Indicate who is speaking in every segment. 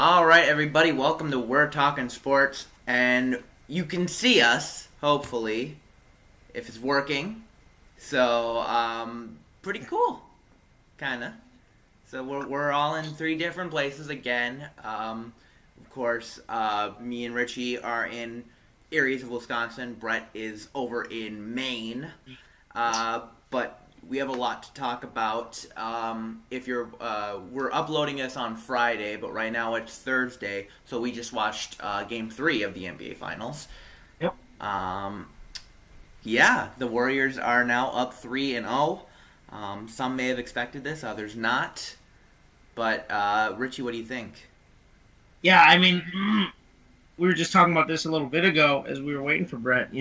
Speaker 1: All right, everybody, welcome to We're Talking Sports, and you can see us, hopefully, if it's working. So, pretty cool, kind of. So we're all in three different places again. Of course, me and Richie are in areas of Wisconsin. Brett is over in Maine. But we have a lot to talk about. We're uploading this on Friday, but right now it's Thursday, so we just watched Game 3 of the NBA Finals.
Speaker 2: Yep.
Speaker 1: The Warriors are now up 3-0. Some may have expected this, others not. But Richie, what do you think?
Speaker 2: Yeah, I mean, we were just talking about this a little bit ago as we were waiting for Brett.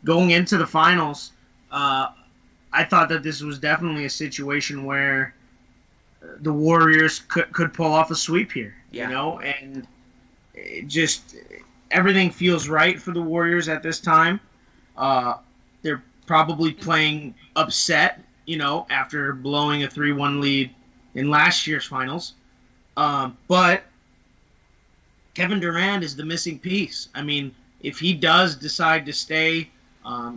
Speaker 2: Going into the finals, I thought that this was definitely a situation where the Warriors could pull off a sweep here.
Speaker 1: Yeah.
Speaker 2: And everything feels right for the Warriors at this time. They're probably playing upset, after blowing a 3-1 lead in last year's finals. But Kevin Durant is the missing piece. I mean, if he does decide to stay,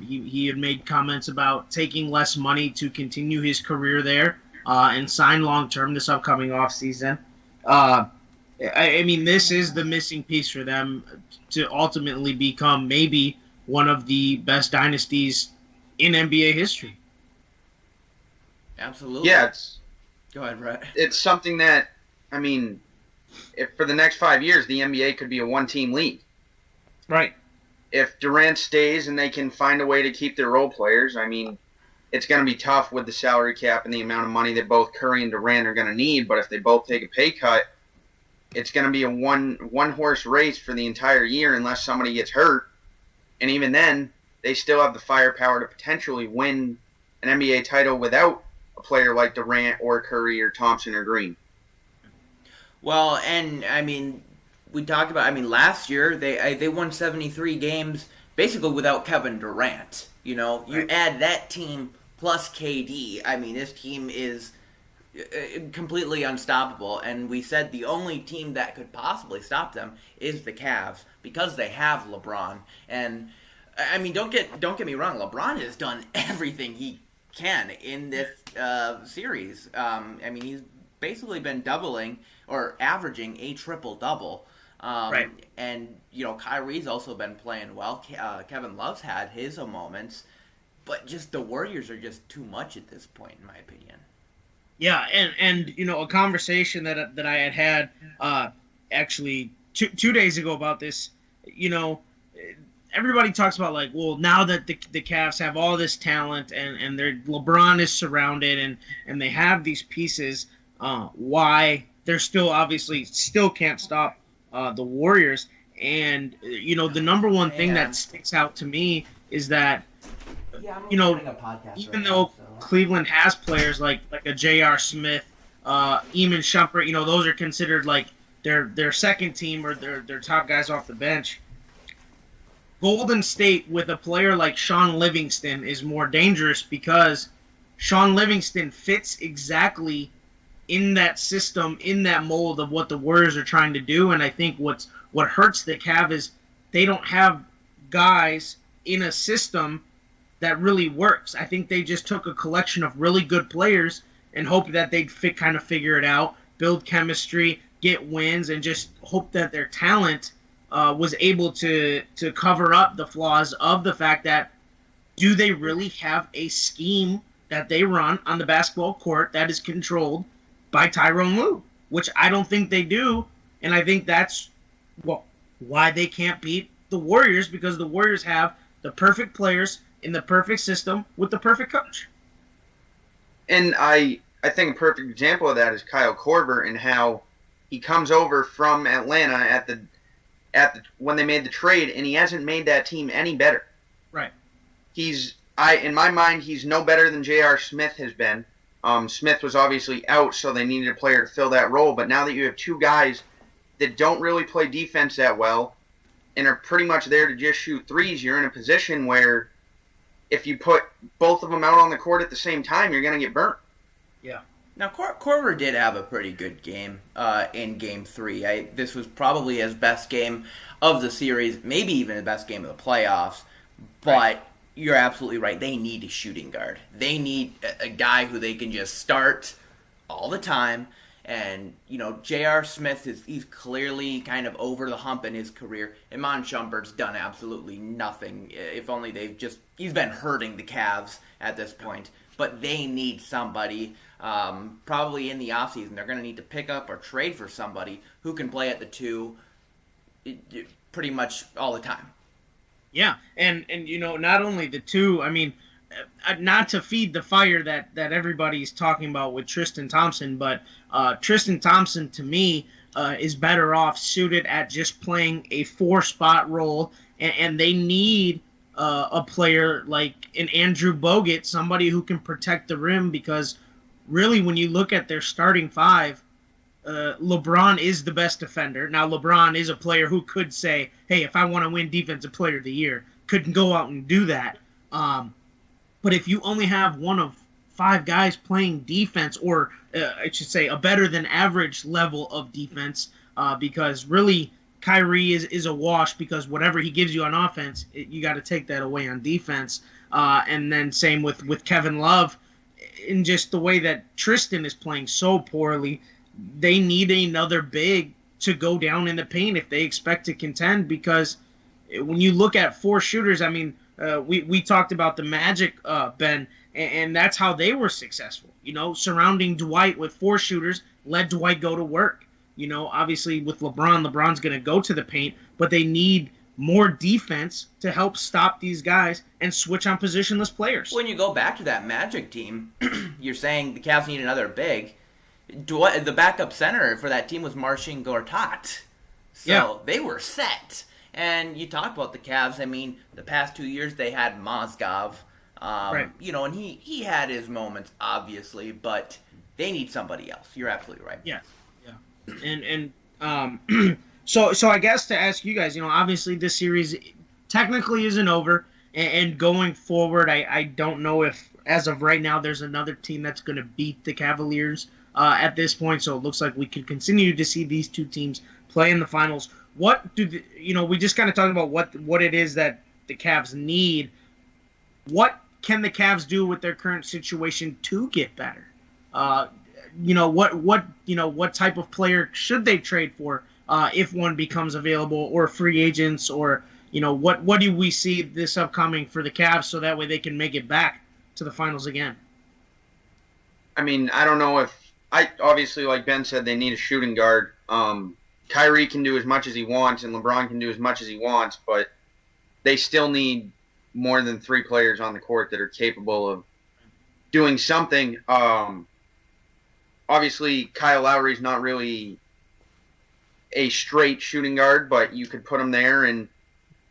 Speaker 2: he had made comments about taking less money to continue his career there and sign long-term this upcoming offseason. I mean, this is the missing piece for them to ultimately become maybe one of the best dynasties in NBA history.
Speaker 1: Absolutely.
Speaker 3: Yeah,
Speaker 1: Go ahead, Brett.
Speaker 3: it's something that, I mean, if for the next 5 years, the NBA could be a one-team league.
Speaker 2: Right.
Speaker 3: If Durant stays and they can find a way to keep their role players, I mean, it's going to be tough with the salary cap and the amount of money that both Curry and Durant are going to need. But if they both take a pay cut, it's going to be a one-horse race for the entire year unless somebody gets hurt. And even then, they still have the firepower to potentially win an NBA title without a player like Durant or Curry or Thompson or Green.
Speaker 1: Well, and I mean, we talked about. I mean, last year they won 73 games basically without Kevin Durant. You add that team plus KD. I mean, this team is completely unstoppable. And we said the only team that could possibly stop them is the Cavs because they have LeBron. And I mean, don't get me wrong. LeBron has done everything he can in this series. I mean, he's basically been doubling or averaging a triple-double.
Speaker 2: Right.
Speaker 1: And, Kyrie's also been playing well. Kevin Love's had his moments. But just the Warriors are just too much at this point, in my opinion.
Speaker 2: Yeah, and a conversation that I had actually two days ago about this, everybody talks about now that the Cavs have all this talent and their LeBron is surrounded and they have these pieces, why they're still can't stop the Warriors. And the number one thing that sticks out to me is that even though Cleveland has players like a J.R. Smith, Eamon Shumpert, those are considered like their second team or their top guys off the bench. Golden State with a player like Sean Livingston is more dangerous because Sean Livingston fits exactly in that system, in that mold of what the Warriors are trying to do. And I think what hurts the Cavs is they don't have guys in a system that really works. I think they just took a collection of really good players and hoped that they'd figure it out, build chemistry, get wins, and just hope that their talent was able to cover up the flaws of the fact that do they really have a scheme that they run on the basketball court that is controlled by Tyronn Lue, which I don't think they do, and I think that's why they can't beat the Warriors, because the Warriors have the perfect players in the perfect system with the perfect coach.
Speaker 3: And I think a perfect example of that is Kyle Korver and how he comes over from Atlanta at the when they made the trade, and he hasn't made that team any better.
Speaker 2: Right.
Speaker 3: In my mind, he's no better than J.R. Smith has been. Smith was obviously out, so they needed a player to fill that role. But now that you have two guys that don't really play defense that well and are pretty much there to just shoot threes, you're in a position where if you put both of them out on the court at the same time, you're going to get burnt.
Speaker 2: Yeah.
Speaker 1: Now, Korver did have a pretty good game in Game 3. This was probably his best game of the series, maybe even the best game of the playoffs. But right. You're absolutely right. They need a shooting guard. They need a guy who they can just start all the time. And, J.R. Smith, he's clearly kind of over the hump in his career. Iman Shumpert's done absolutely nothing. If only he's been hurting the Cavs at this point. But they need somebody, probably in the offseason. They're going to need to pick up or trade for somebody who can play at the 2 pretty much all the time.
Speaker 2: Yeah, and not only the 2, I mean, not to feed the fire that everybody's talking about with Tristan Thompson, but Tristan Thompson, to me, is better off suited at just playing a 4-spot role, and they need a player like an Andrew Bogut, somebody who can protect the rim, because really when you look at their starting 5, LeBron is the best defender. Now, LeBron is a player who could say, hey, if I want to win Defensive Player of the Year, couldn't go out and do that. But if you only have one of 5 guys playing defense, or I should say a better than average level of defense, because really Kyrie is a wash, because whatever he gives you on offense, you got to take that away on defense. And then same with Kevin Love. In just the way that Tristan is playing so poorly, they need another big to go down in the paint if they expect to contend, because when you look at 4 shooters, I mean, we talked about the Magic, Ben, and that's how they were successful. Surrounding Dwight with 4 shooters, let Dwight go to work. Obviously with LeBron's going to go to the paint, but they need more defense to help stop these guys and switch on positionless players.
Speaker 1: When you go back to that Magic team, you're saying the Cavs need another big. The backup center for that team was Marcin Gortat. So They were set. And you talk about the Cavs. I mean, the past 2 years they had Mozgov. Right. And he had his moments, obviously, but they need somebody else. You're absolutely right.
Speaker 2: Yeah. And so I guess to ask you guys, obviously this series technically isn't over, and going forward, I don't know if, as of right now, there's another team that's going to beat the Cavaliers at this point. So it looks like we can continue to see these 2 teams play in the finals. What do we just kind of talked about what it is that the Cavs need. What can the Cavs do with their current situation to get better? What type of player should they trade for if one becomes available, or free agents, or what do we see this upcoming for the Cavs, so that way they can make it back to the finals again?
Speaker 3: I mean, I don't know if obviously, like Ben said, they need a shooting guard. Kyrie can do as much as he wants, and LeBron can do as much as he wants, but they still need more than 3 players on the court that are capable of doing something. Obviously, Kyle Lowry's not really a straight shooting guard, but you could put him there, and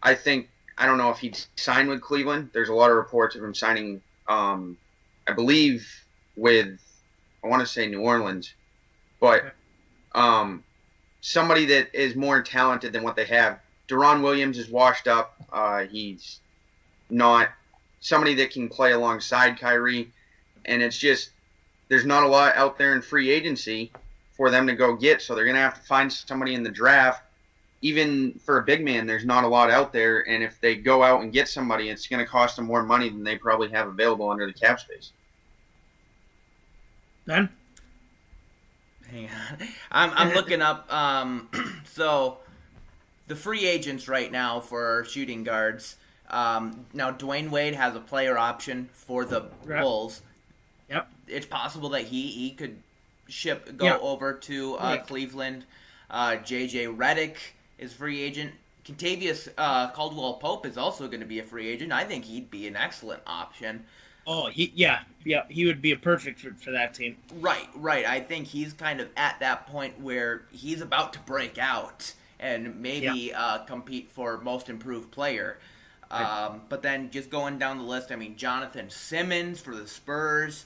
Speaker 3: I don't know if he'd sign with Cleveland. There's a lot of reports of him signing, I believe, with, I want to say New Orleans, but somebody that is more talented than what they have. Deron Williams is washed up. He's not somebody that can play alongside Kyrie, and it's just there's not a lot out there in free agency for them to go get, so they're going to have to find somebody in the draft. Even for a big man, there's not a lot out there, and if they go out and get somebody, it's going to cost them more money than they probably have available under the cap space.
Speaker 2: Ben?
Speaker 1: Hang on. I'm looking up. So the free agents right now for shooting guards. Now Dwayne Wade has a player option for the Bulls.
Speaker 2: Yep.
Speaker 1: It's possible that he could go over to Cleveland. JJ Redick is free agent. Contavious Caldwell-Pope is also going to be a free agent. I think he'd be an excellent option.
Speaker 2: Oh, he would be a perfect fit for that team.
Speaker 1: Right. I think he's kind of at that point where he's about to break out and maybe compete for most improved player. But then just going down the list, I mean, Jonathan Simmons for the Spurs,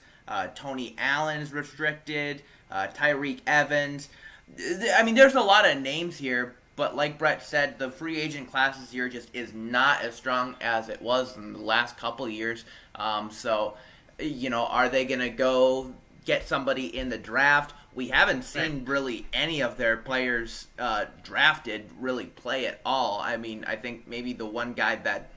Speaker 1: Tony Allen's restricted, Tyreek Evans. I mean, there's a lot of names here, but like Brett said, the free agent class this year just is not as strong as it was in the last couple of years. So, are they going to go get somebody in the draft. We haven't seen really any of their players drafted really play at all. I mean, I think maybe the one guy that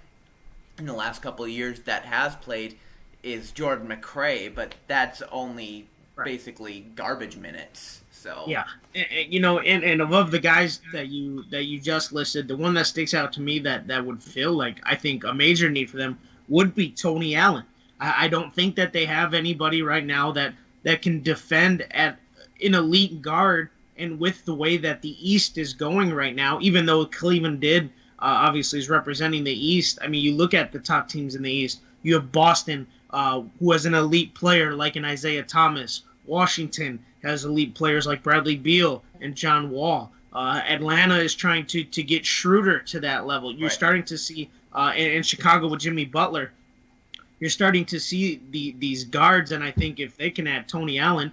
Speaker 1: in the last couple of years that has played is Jordan McRae, but that's only basically garbage minutes. So
Speaker 2: yeah, and above the guys that you just listed, the one that sticks out to me that would feel like I think a major need for them would be Tony Allen. I don't think that they have anybody right now that can defend at an elite guard, and with the way that the East is going right now, even though Cleveland obviously is representing the East. I mean, you look at the top teams in the East. You have Boston, who has an elite player like an Isaiah Thomas. Washington has elite players like Bradley Beal and John Wall. Atlanta is trying to get Schroeder to that level. You're starting to see in Chicago with Jimmy Butler. You're starting to see these guards, and I think if they can add Tony Allen,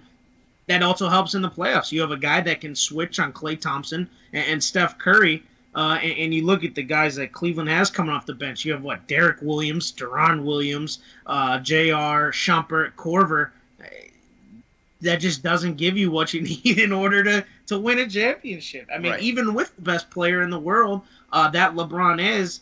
Speaker 2: that also helps in the playoffs. You have a guy that can switch on Klay Thompson and Steph Curry, and you look at the guys that Cleveland has coming off the bench. You have Derek Williams, Deron Williams, J.R., Shumpert, Korver. That just doesn't give you what you need in order to win a championship. I mean, even with the best player in the world, that LeBron is.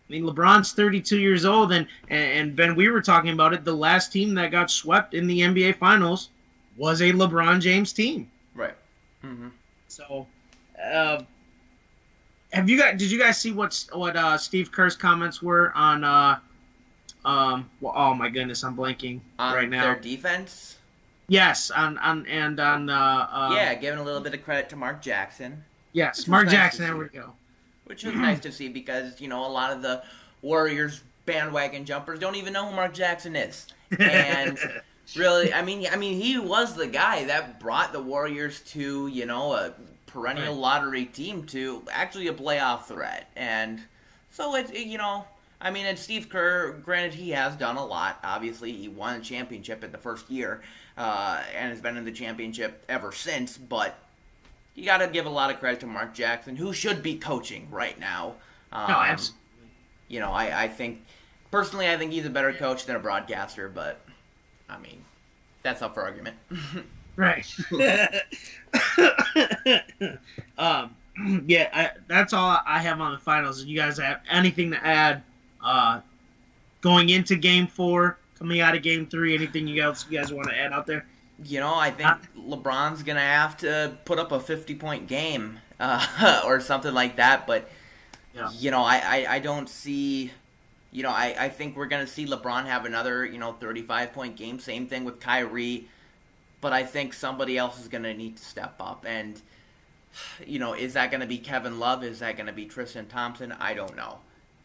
Speaker 2: I mean, LeBron's 32 years old, and Ben, we were talking about it. The last team that got swept in the NBA Finals was a LeBron James team.
Speaker 1: Right. Mm-hmm.
Speaker 2: So, did you guys see what Steve Kerr's comments were on? Oh my goodness, I'm blanking right now.
Speaker 1: Their defense.
Speaker 2: Yes, on
Speaker 1: giving a little bit of credit to Mark Jackson.
Speaker 2: Yes, Mark Jackson. There we go.
Speaker 1: Which was nice to see because, a lot of the Warriors bandwagon jumpers don't even know who Mark Jackson is. And really, I mean, he was the guy that brought the Warriors to, a perennial lottery team to actually a playoff threat. And so and Steve Kerr, granted, he has done a lot. Obviously, he won a championship in the first year and has been in the championship ever since, but you got to give a lot of credit to Mark Jackson, who should be coaching right now.
Speaker 2: Absolutely.
Speaker 1: I think, personally, I think he's a better coach than a broadcaster, but, I mean, that's up for argument.
Speaker 2: Right. That's all I have on the finals. You guys have anything to add going into Game 4, coming out of Game 3? Anything you guys want to add out there?
Speaker 1: I think LeBron's going to have to put up a 50-point game or something like that. But, I don't see, I think we're going to see LeBron have another, 35-point game. Same thing with Kyrie. But I think somebody else is going to need to step up. And, is that going to be Kevin Love? Is that going to be Tristan Thompson? I don't know.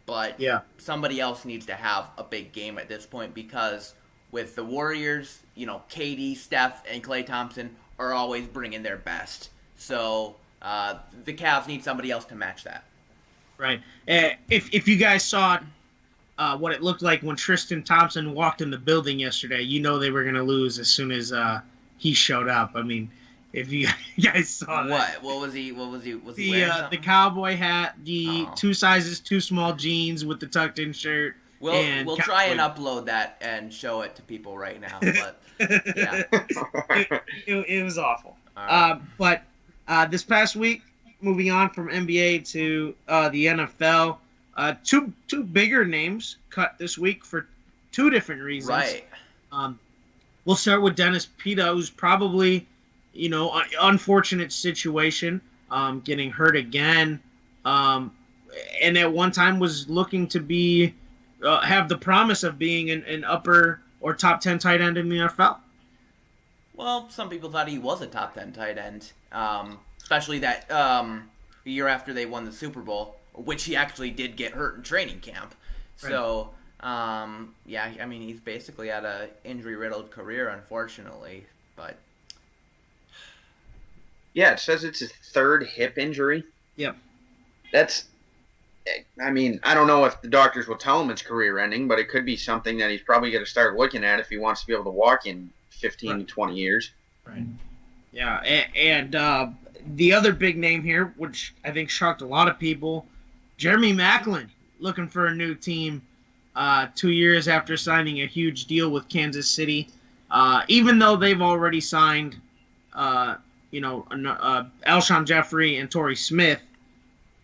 Speaker 1: But somebody else needs to have a big game at this point because with the Warriors, KD, Steph, and Klay Thompson are always bringing their best. So the Cavs need somebody else to match that.
Speaker 2: Right. If you guys saw what it looked like when Tristan Thompson walked in the building yesterday, they were going to lose as soon as he showed up. I mean, if you guys saw that.
Speaker 1: What was he wearing
Speaker 2: the cowboy hat, the 2 sizes too small jeans with the tucked in shirt.
Speaker 1: We'll try and upload that and show it to people right now. But yeah,
Speaker 2: it was awful.
Speaker 1: Right.
Speaker 2: But this past week, moving on from NBA to the NFL, two bigger names cut this week for 2 different reasons.
Speaker 1: Right.
Speaker 2: We'll start with Dennis Pita, who's probably an unfortunate situation, getting hurt again, and at one time was looking to be. Have the promise of being an upper or top 10 tight end in the NFL.
Speaker 1: Well, some people thought he was a top 10 tight end, especially that year after they won the Super Bowl, which he actually did get hurt in training camp. Right. So, he's basically had a injury-riddled career, unfortunately. But
Speaker 3: yeah, it says it's his 3rd hip injury.
Speaker 2: Yep.
Speaker 3: I don't know if the doctors will tell him it's career-ending, but it could be something that he's probably going to start looking at if he wants to be able to walk in 15 to 20 years.
Speaker 2: Right. Yeah, and the other big name here, which I think shocked a lot of people, Jeremy Maclin, looking for a new team 2 years after signing a huge deal with Kansas City. even though they've already signed, Alshon Jeffrey and Torrey Smith.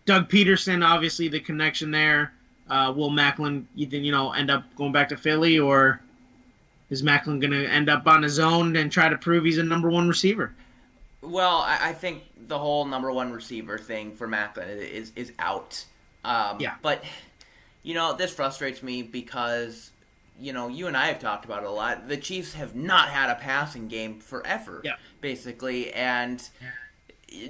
Speaker 2: Doug Peterson, obviously the connection there. Will Maclin, end up going back to Philly, or is Maclin going to end up on his own and try to prove he's a number one receiver?
Speaker 1: Well, I think the whole number one receiver thing for Maclin is out. But, this frustrates me because, you and I have talked about it a lot. The Chiefs have not had a passing game forever, basically. And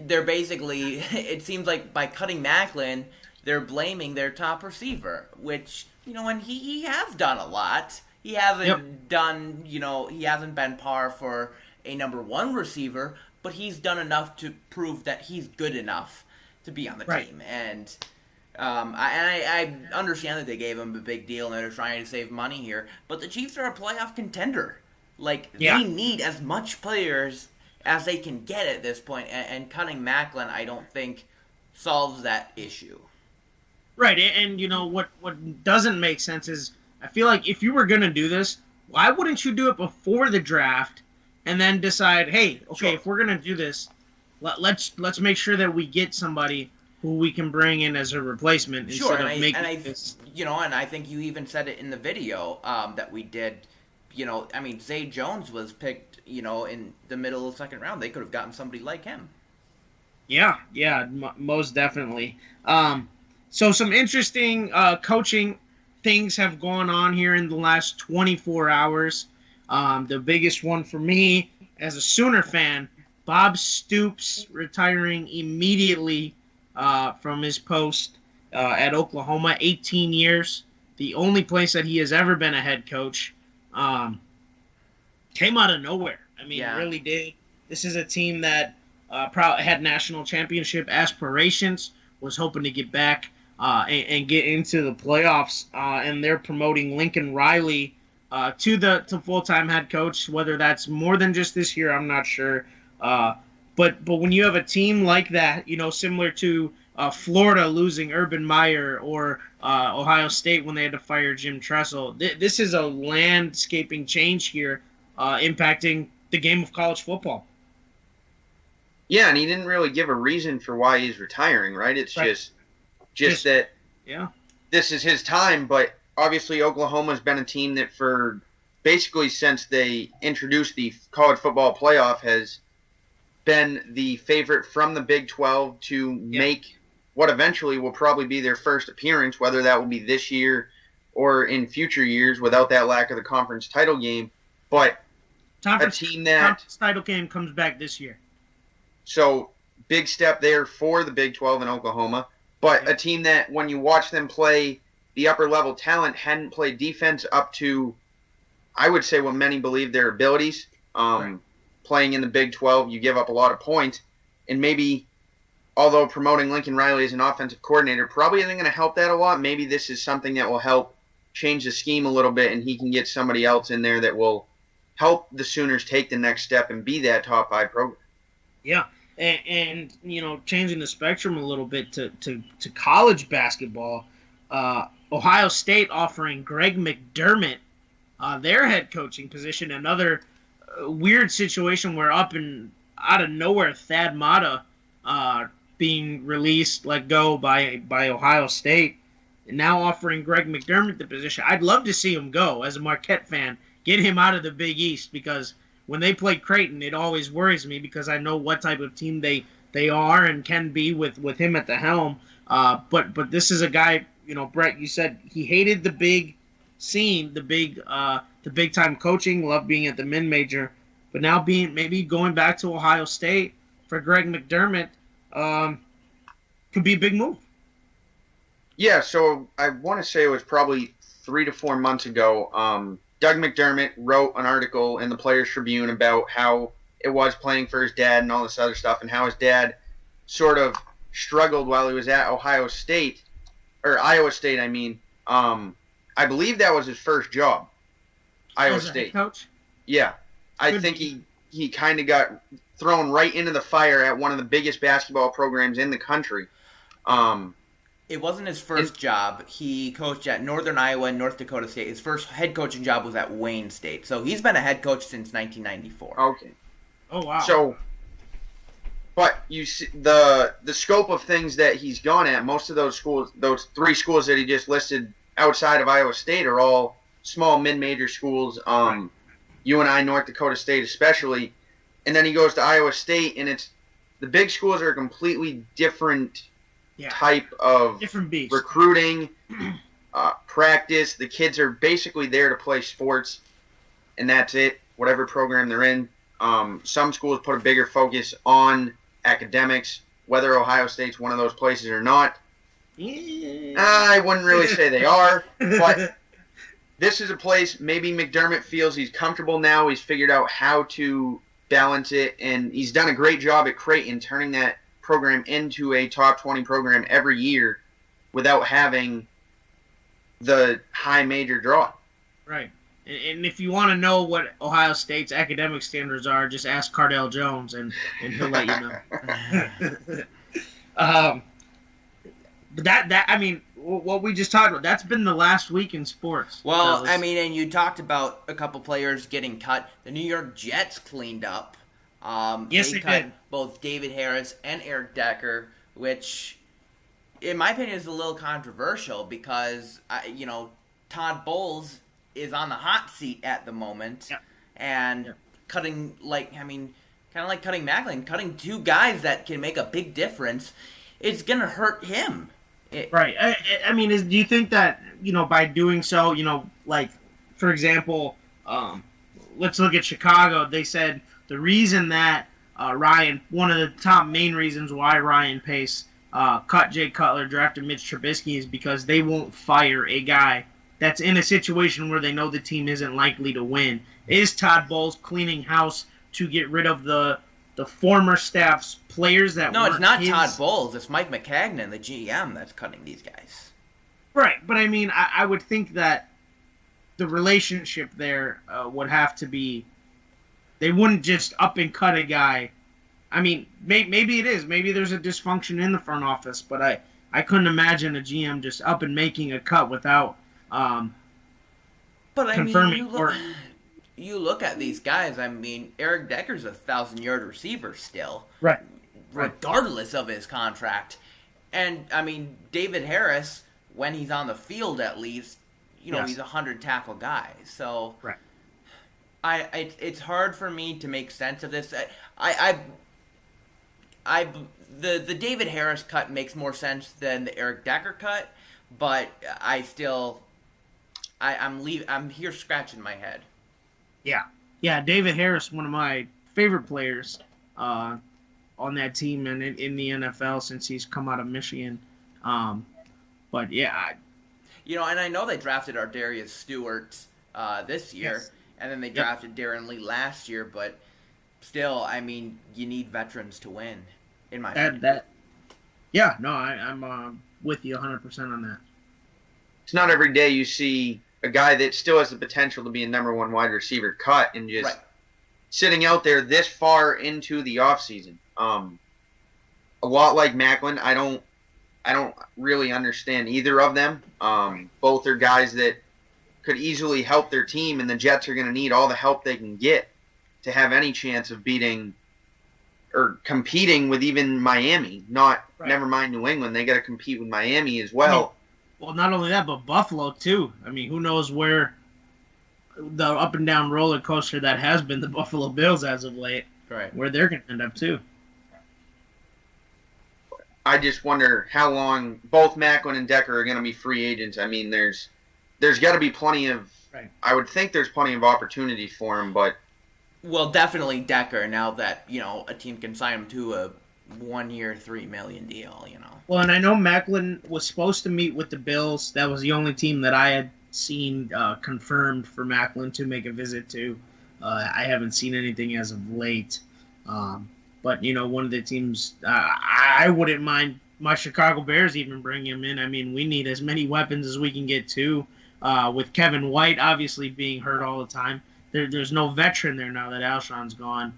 Speaker 1: they're basically, it seems like by cutting Maclin, they're blaming their top receiver, which, and he has done a lot. He hasn't done, he hasn't been par for a number one receiver, but he's done enough to prove that he's good enough to be on the team. And I understand that they gave him a big deal and they're trying to save money here, but the Chiefs are a playoff contender. They need as much players as they can get at this point, and cutting Maclin, I don't think, solves that issue.
Speaker 2: Right, and what doesn't make sense is, I feel like if you were going to do this, why wouldn't you do it before the draft and then decide, hey, okay, if we're going to do this, let's make sure that we get somebody who we can bring in as a replacement instead of making this.
Speaker 1: And I think you even said it in the video that we did. Zay Jones was picked, in the middle of the second round. They could have gotten somebody like him. Yeah,
Speaker 2: most definitely. So some interesting coaching things have gone on here in the last 24 hours. The biggest one for me as a Sooner fan, Bob Stoops retiring immediately from his post at Oklahoma, 18 years. The only place that he has ever been a head coach. Came out of nowhere. Really did. This is a team that had national championship aspirations, was hoping to get back and get into the playoffs, and they're promoting Lincoln Riley to full-time head coach. Whether that's more than just this year, I'm not sure. But when you have a team like that, similar to Florida losing Urban Meyer, or Ohio State when they had to fire Jim Tressel, this is a landscaping change here, impacting the game of college football.
Speaker 3: Yeah, and he didn't really give a reason for why he's retiring, right? It's just that this is his time, but obviously Oklahoma's been a team that for basically since they introduced the college football playoff has been the favorite from the Big 12 to make what eventually will probably be their first appearance, whether that will be this year or in future years without that lack of the conference title game. But a team that
Speaker 2: conference title game comes back this year.
Speaker 3: So big step there for the Big 12 in Oklahoma. But a team that, when you watch them play, the upper-level talent hadn't played defense up to, I would say, what many believe their abilities. Playing in the Big 12, you give up a lot of points. And maybe, although promoting Lincoln Riley as an offensive coordinator probably isn't going to help that a lot, maybe this is something that will help change the scheme a little bit, and he can get somebody else in there that will help the Sooners take the next step and be that top 5 program.
Speaker 2: Yeah. And changing the spectrum a little bit to college basketball, Ohio State offering Greg McDermott their head coaching position. Another weird situation where out of nowhere, Thad Matta being let go by Ohio State, and now offering Greg McDermott the position. I'd love to see him go as a Marquette fan, get him out of the Big East, because when they play Creighton, it always worries me because I know what type of team they are and can be with him at the helm. But this is a guy, Brett, you said he hated the big scene, the big time coaching, loved being at the mid-major, but now maybe going back to Ohio State for Greg McDermott could be a big move.
Speaker 3: Yeah, so I want to say it was probably 3 to 4 months ago. Doug McDermott wrote an article in the Players Tribune about how it was playing for his dad and all this other stuff, and how his dad sort of struggled while he was at Iowa State. I believe that was his first job, Iowa State.
Speaker 2: Coach?
Speaker 3: Yeah. I think he kind of got thrown right into the fire at one of the biggest basketball programs in the country.
Speaker 1: It wasn't his first job. He coached at Northern Iowa and North Dakota State. His first head coaching job was at Wayne State. So he's been a head coach since 1994.
Speaker 3: Okay.
Speaker 2: Oh, wow.
Speaker 3: So, but you see the scope of things that he's gone at, most of those schools, those 3 schools that he just listed outside of Iowa State are all small mid-major schools. UNI, North Dakota State especially. And then he goes to Iowa State, and it's the big schools are a completely different type of
Speaker 2: different beast.
Speaker 3: Recruiting, practice. The kids are basically there to play sports, and that's it, whatever program they're in. Some schools put a bigger focus on academics, whether Ohio State's one of those places or not.
Speaker 2: Yeah.
Speaker 3: I wouldn't really say they are, but this is a place maybe McDermott feels he's comfortable now. He's figured out how to balance it, and he's done a great job at Creighton turning that program into a top 20 program every year without having the high major draw.
Speaker 2: Right. And if you want to know what Ohio State's academic standards are, just ask Cardell Jones, and he'll let you know. But that I mean, what we just talked about, that's been the last week in sports.
Speaker 1: Well, I mean, and you talked about a couple players getting cut. The New York Jets cleaned up.
Speaker 2: Yes, they
Speaker 1: cut
Speaker 2: did.
Speaker 1: Both David Harris and Eric Decker, which, in my opinion, is a little controversial because, Todd Bowles is on the hot seat at the moment.
Speaker 2: Yep.
Speaker 1: And cutting, kind of like cutting Maclin, cutting 2 guys that can make a big difference, it's going to hurt him.
Speaker 2: Right. I mean, do you think that, by doing so, for example, let's look at Chicago. They said the reason that one of the top main reasons why Ryan Pace cut Jay Cutler, drafted Mitch Trubisky, is because they won't fire a guy that's in a situation where they know the team isn't likely to win. Is Todd Bowles cleaning house to get rid of the former staff's players that
Speaker 1: No,
Speaker 2: weren't
Speaker 1: it's not
Speaker 2: his?
Speaker 1: Todd Bowles. It's Mike McCagnon, the GM, that's cutting these guys.
Speaker 2: Right, but I mean, I would think that the relationship there would have to be, they wouldn't just up and cut a guy. I mean, maybe it is. Maybe there's a dysfunction in the front office, but I couldn't imagine a GM just up and making a cut without confirming.
Speaker 1: You look at these guys, I mean, Eric Decker's a 1,000-yard receiver still.
Speaker 2: Right.
Speaker 1: Regardless of his contract. And, I mean, David Harris, when he's on the field at least, he's a 100-tackle guy. So,
Speaker 2: right.
Speaker 1: It's hard for me to make sense of this. The David Harris cut makes more sense than the Eric Decker cut, but I'm here scratching my head.
Speaker 2: Yeah, David Harris, one of my favorite players on that team and in the NFL since he's come out of Michigan. But yeah,
Speaker 1: and I know they drafted Ardarius Stewart this year,
Speaker 2: yes.
Speaker 1: And then they drafted Darren Lee last year. But still, I mean, you need veterans to win. In my opinion.
Speaker 2: I'm with you 100% on that.
Speaker 3: It's not every day you see a guy that still has the potential to be a number 1 wide receiver cut and just sitting out there this far into the offseason. A lot like Maclin, I don't really understand either of them. Both are guys that could easily help their team, and the Jets are going to need all the help they can get to have any chance of beating or competing with even Miami. Never mind New England. They got to compete with Miami as well.
Speaker 2: Well, not only that, but Buffalo, too. I mean, who knows where the up-and-down roller coaster that has been the Buffalo Bills as of late, where they're going to end up, too.
Speaker 3: I just wonder how long both Maclin and Decker are going to be free agents. I mean, there's got to be plenty of I would think there's plenty of opportunity for him, but...
Speaker 1: Well, definitely Decker, now that, a team can sign him to a 1-year, $3 million deal,
Speaker 2: Well, and I know Maclin was supposed to meet with the Bills. That was the only team that I had seen confirmed for Maclin to make a visit to. I haven't seen anything as of late. But, one of the teams, I wouldn't mind my Chicago Bears even bring him in. I mean, we need as many weapons as we can get to. With Kevin White obviously being hurt all the time. There's no veteran there now that Alshon's gone.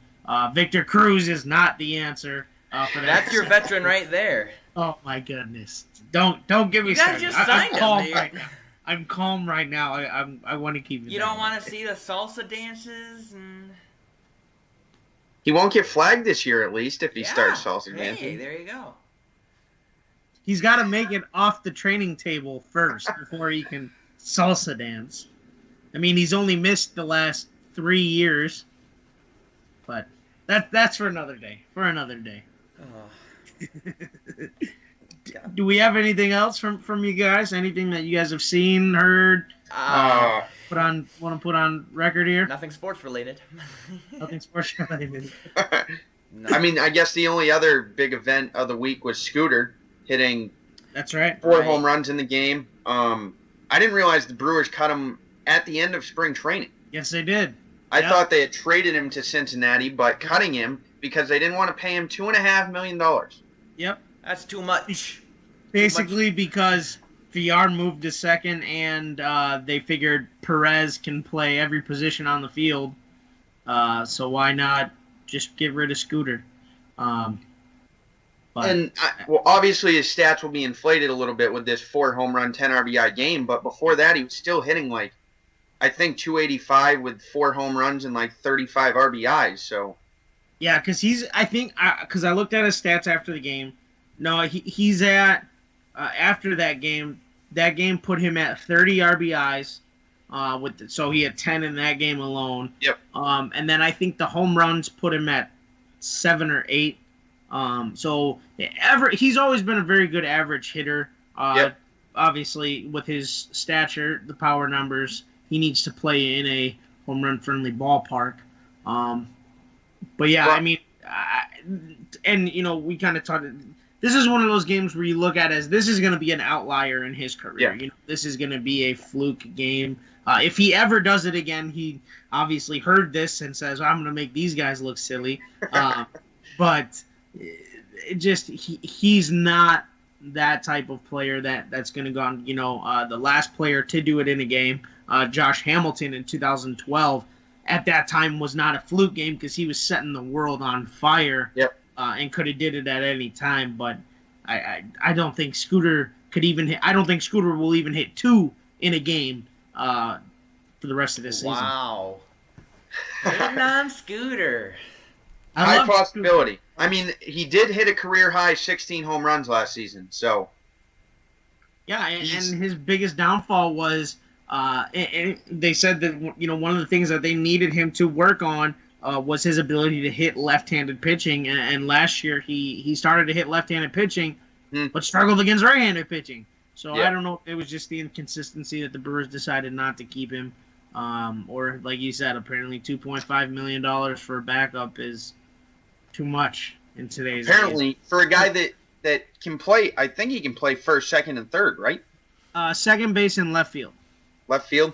Speaker 2: Victor Cruz is not the answer. For that.
Speaker 1: That's your veteran right there.
Speaker 2: Oh my goodness! Don't get me
Speaker 1: You guys
Speaker 2: started.
Speaker 1: just
Speaker 2: I'm
Speaker 1: signed
Speaker 2: calm
Speaker 1: him.
Speaker 2: right now. I'm calm right now. I want to keep it.
Speaker 1: You don't want to see the salsa dances and.
Speaker 3: He won't get flagged this year, at least, if he starts salsa
Speaker 1: Hey,
Speaker 3: dancing.
Speaker 1: there you go.
Speaker 2: He's got to make it off the training table first before he can salsa dance. I mean, he's only missed the last 3 years, but that's for another day.
Speaker 1: Oh.
Speaker 2: Do we have anything else from you guys? Anything that you guys have seen, heard? Want to put on record here?
Speaker 1: Nothing sports related.
Speaker 2: Nothing sports related.
Speaker 1: No.
Speaker 3: I mean, I guess the only other big event of the week was Scooter hitting
Speaker 2: That's right.
Speaker 3: 4 home runs in the game. I didn't realize the Brewers cut him at the end of spring training.
Speaker 2: Yes, they did.
Speaker 3: I thought they had traded him to Cincinnati, but cutting him because they didn't want to pay him $2.5 million.
Speaker 2: Yep.
Speaker 1: That's too much.
Speaker 2: Basically, because VR moved to second, and they figured Perez can play every position on the field. So why not just get rid of Scooter?
Speaker 3: Obviously his stats will be inflated a little bit with this 4 home run, 10 RBI game. But before that, he was still hitting I think 285 with 4 home runs and 35 RBIs. So
Speaker 2: yeah, because because I looked at his stats after the game. No, he's at after that game. That game put him at 30 RBIs. So he had 10 in that game alone.
Speaker 3: Yep.
Speaker 2: And then I think the home runs put him at 7 or 8. So he's always been a very good average hitter.
Speaker 3: Yep.
Speaker 2: Obviously, with his stature, the power numbers, he needs to play in a home run friendly ballpark. But yeah, I mean, we kind of talked. This is one of those games where you look at it as this is going to be an outlier in his career.
Speaker 3: Yeah.
Speaker 2: This is going to be a fluke game. If he ever does it again, he obviously heard this and says, "I'm going to make these guys look silly." But he's not that type of player that's going to go on. The last player to do it in a game, Josh Hamilton in 2012, at that time was not a fluke game because he was setting the world on fire.
Speaker 3: Yep.
Speaker 2: And could have did it at any time, but I don't think Scooter could even hit. I don't think Scooter will even hit 2 in a game for the rest of this season.
Speaker 1: Wow. Non-Scooter.
Speaker 3: High possibility. Scooter. I mean, he did hit a career high 16 home runs last season. So
Speaker 2: yeah, and his biggest downfall was and they said that one of the things that they needed him to work on was his ability to hit left-handed pitching, and last year he started to hit left-handed pitching, but struggled against right-handed pitching. So I don't know if it was just the inconsistency that the Brewers decided not to keep him, or like you said, apparently $2.5 million for a backup is too much in today's
Speaker 3: apparently days. For a guy that can play. I think he can play first, second, and third, right?
Speaker 2: Second base and left field.
Speaker 3: Left field.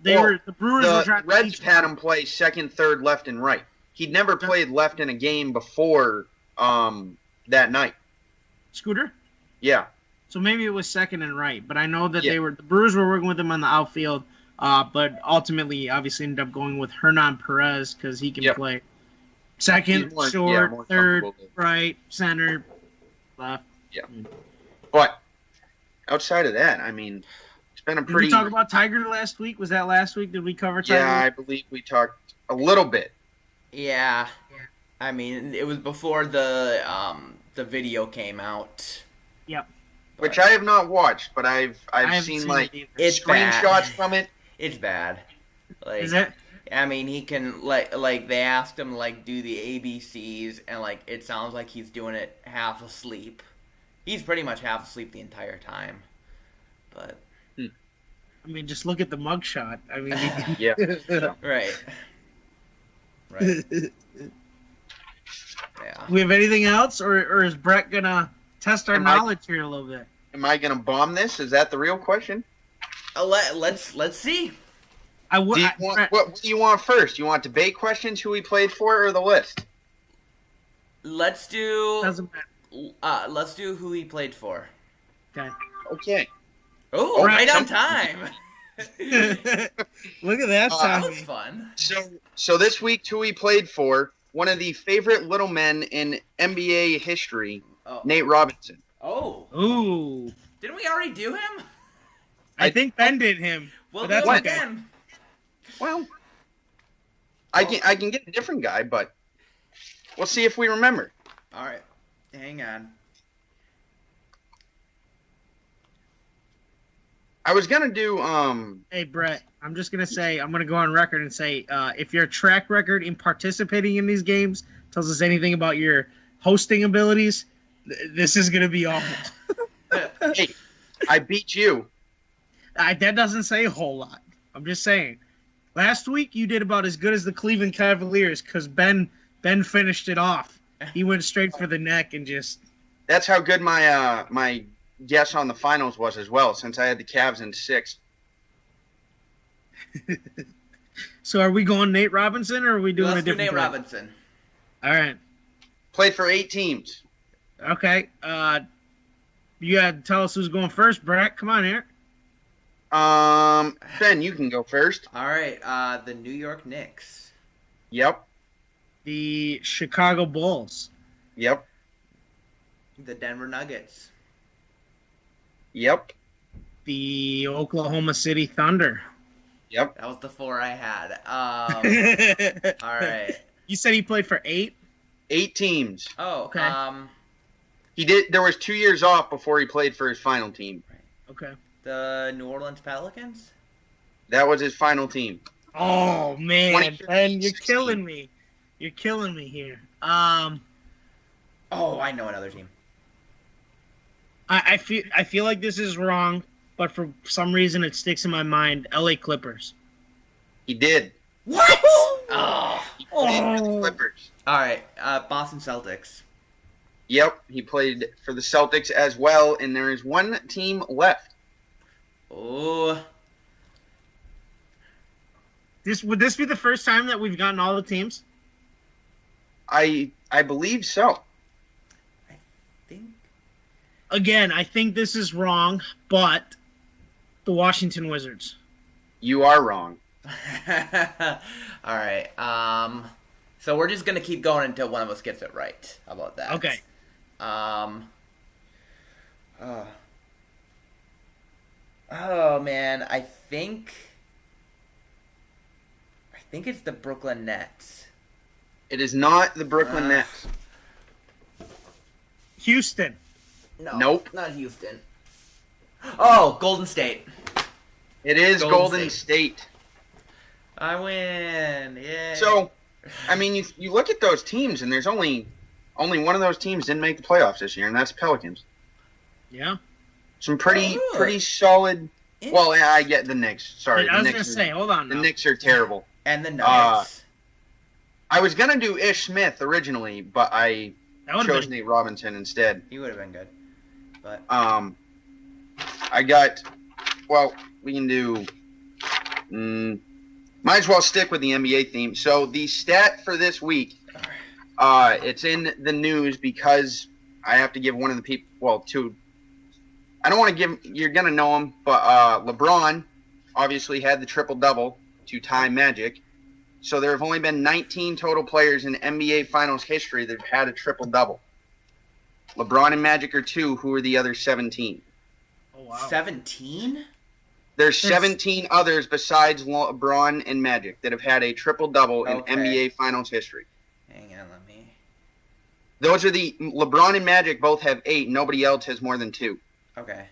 Speaker 2: The Brewers were trying
Speaker 3: to Reds had him play second, third, left, and right. He'd never played left in a game before that night.
Speaker 2: Scooter?
Speaker 3: Yeah.
Speaker 2: So maybe it was second and right, but I know that the Brewers were working with him on the outfield, but ultimately obviously ended up going with Hernan Perez because he can play second, short, third, right, center, left.
Speaker 3: Yeah. But outside of that, I mean, it's been a pretty...
Speaker 2: Did we talk about Tiger last week? Was that last week? Did we cover Tiger?
Speaker 3: Yeah, I believe we talked a little bit.
Speaker 1: Yeah. I mean, it was before the video came out.
Speaker 2: Yep.
Speaker 3: Which I have not watched, but I've seen
Speaker 1: it's
Speaker 3: screenshots
Speaker 1: bad.
Speaker 3: From it.
Speaker 1: It's bad.
Speaker 2: Is it?
Speaker 1: I mean, he can like they asked him to do the ABCs, and it sounds like he's doing it half asleep. He's pretty much half asleep the entire time. But
Speaker 2: I mean, just look at the mugshot. I mean,
Speaker 3: yeah.
Speaker 1: Right. Yeah.
Speaker 2: We have anything else, or is Brett gonna test our knowledge here a little bit?
Speaker 3: Am I gonna bomb this? Is that the real question?
Speaker 1: Let's see.
Speaker 3: What do you want first? You want debate questions, who he played for, or the list?
Speaker 1: Let's do.
Speaker 2: Doesn't matter.
Speaker 1: Let's do who he played for.
Speaker 3: Okay.
Speaker 1: Oh, right on time.
Speaker 2: Look at that time.
Speaker 1: That was fun.
Speaker 3: So this week, who he played for, one of the favorite little men in NBA history,
Speaker 1: Oh.
Speaker 3: Nate Robinson.
Speaker 1: Oh.
Speaker 2: Ooh.
Speaker 1: Didn't we already do him?
Speaker 2: I think Ben did him.
Speaker 1: We'll
Speaker 2: but
Speaker 1: do
Speaker 2: that's
Speaker 1: it
Speaker 2: okay.
Speaker 1: again.
Speaker 3: Well, I can get a different guy, but we'll see if we remember.
Speaker 1: All right. Hang on.
Speaker 3: I was gonna do
Speaker 2: Hey, Brett, I'm just going to say, I'm going to go on record and say, if your track record in participating in these games tells us anything about your hosting abilities, this is going to be awful.
Speaker 3: Hey, I beat you.
Speaker 2: That doesn't say a whole lot. I'm just saying. Last week, you did about as good as the Cleveland Cavaliers because Ben finished it off. He went straight for the neck and just...
Speaker 3: That's how good my my guess on the finals was as well, since I had the Cavs in 6.
Speaker 2: So are we going Nate Robinson, or are we doing
Speaker 1: Let's
Speaker 2: a
Speaker 1: do
Speaker 2: different
Speaker 1: Nate
Speaker 2: player?
Speaker 1: Robinson.
Speaker 2: All right.
Speaker 3: Played for 8 teams.
Speaker 2: Okay. You got to tell us who's going first, Brett. Come on here.
Speaker 3: Ben, you can go first.
Speaker 1: All right. The New York Knicks.
Speaker 3: Yep.
Speaker 2: The Chicago Bulls.
Speaker 3: Yep.
Speaker 1: The Denver Nuggets.
Speaker 3: Yep.
Speaker 2: The Oklahoma City Thunder.
Speaker 3: Yep.
Speaker 1: That was the 4 I had. All right.
Speaker 2: You said he played for 8?
Speaker 3: 8 teams.
Speaker 1: Oh.
Speaker 2: Okay.
Speaker 3: He did. There was 2 years off before he played for his final team.
Speaker 2: Okay.
Speaker 1: The New Orleans Pelicans.
Speaker 3: That was his final team.
Speaker 2: Oh man,
Speaker 3: 2015,
Speaker 2: Ben, you're
Speaker 3: 16.
Speaker 2: killing me. You're killing me here.
Speaker 1: Oh, I know another team.
Speaker 2: I feel like this is wrong, but for some reason it sticks in my mind. LA Clippers.
Speaker 3: He did.
Speaker 1: What? Oh.
Speaker 3: He played for the
Speaker 2: Oh.
Speaker 3: Clippers.
Speaker 1: All right. Boston Celtics.
Speaker 3: Yep. He played for the Celtics as well, and there is one team left.
Speaker 1: Oh.
Speaker 2: Would this be the first time that we've gotten all the teams?
Speaker 3: I believe so.
Speaker 1: I think.
Speaker 2: Again, I think this is wrong, but the Washington Wizards.
Speaker 3: You are wrong.
Speaker 1: All right. So we're just gonna keep going until one of us gets it right. How about that?
Speaker 2: Okay.
Speaker 1: Oh man, I think it's the Brooklyn Nets.
Speaker 3: It is not the Brooklyn Nets.
Speaker 2: Houston.
Speaker 1: No.
Speaker 3: Nope.
Speaker 1: Not Houston. Oh, Golden State.
Speaker 3: It is
Speaker 1: Golden
Speaker 3: Golden State.
Speaker 1: I win. Yeah.
Speaker 3: So, I mean, you look at those teams, and there's only one of those teams didn't make the playoffs this year, and that's Pelicans.
Speaker 2: Yeah.
Speaker 3: Some pretty solid. Well, I get the Knicks. Sorry,
Speaker 2: I was
Speaker 3: the
Speaker 2: going
Speaker 3: Knicks.
Speaker 2: to say, hold on
Speaker 3: The
Speaker 2: now.
Speaker 3: Knicks are terrible.
Speaker 1: And the Nuggets.
Speaker 3: I was gonna do Ish Smith originally, but I
Speaker 2: That would've
Speaker 3: chose
Speaker 2: been-
Speaker 3: Nate Robinson instead.
Speaker 1: He would have been good. But
Speaker 3: I got. Well, we can do. Might as well stick with the NBA theme. So the stat for this week, it's in the news because I have to give one of the people. Well, two. I don't want to give. You're gonna know him, but LeBron obviously had the triple-double to tie Magic. So there have only been 19 total players in NBA Finals history that have had a triple-double. LeBron and Magic are 2. Who are the other 17?
Speaker 2: Oh, wow.
Speaker 1: 17?
Speaker 3: There's 17 others besides LeBron and Magic that have had a triple-double in
Speaker 1: Okay.
Speaker 3: NBA Finals history.
Speaker 1: Hang on, let me.
Speaker 3: Those are the LeBron and Magic both have 8. Nobody else has more than 2.
Speaker 1: Okay.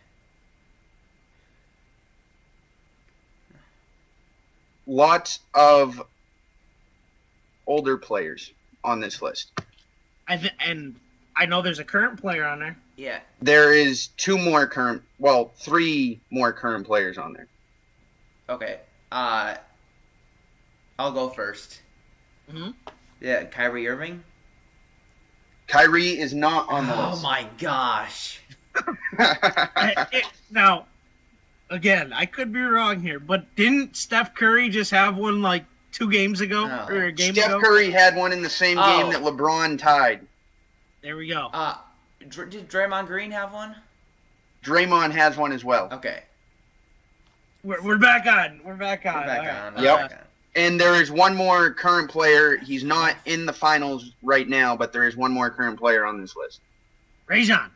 Speaker 3: Lots of older players on this list.
Speaker 2: And I know there's a current player on there.
Speaker 1: Yeah.
Speaker 3: There is 3 more current players on there.
Speaker 1: Okay. I'll go first.
Speaker 2: Mm-hmm.
Speaker 1: Yeah, Kyrie Irving.
Speaker 3: Kyrie is not on the
Speaker 1: Oh
Speaker 3: list.
Speaker 1: my gosh.
Speaker 2: Now, again, I could be wrong here, but didn't Steph Curry just have one like 2 games ago?
Speaker 1: No.
Speaker 2: Or a game
Speaker 3: Steph
Speaker 2: ago?
Speaker 3: Curry had one in the same game
Speaker 1: Oh.
Speaker 3: that LeBron tied.
Speaker 2: There we go.
Speaker 1: Did Draymond Green have one?
Speaker 3: Draymond has one as well.
Speaker 1: Okay.
Speaker 2: We're back on. We're back on.
Speaker 1: We're back
Speaker 2: All right.
Speaker 1: on.
Speaker 3: Yep.
Speaker 1: Back on.
Speaker 3: And there is one more current player. He's not in the finals right now, but there is one more current player on this list.
Speaker 2: Rajon.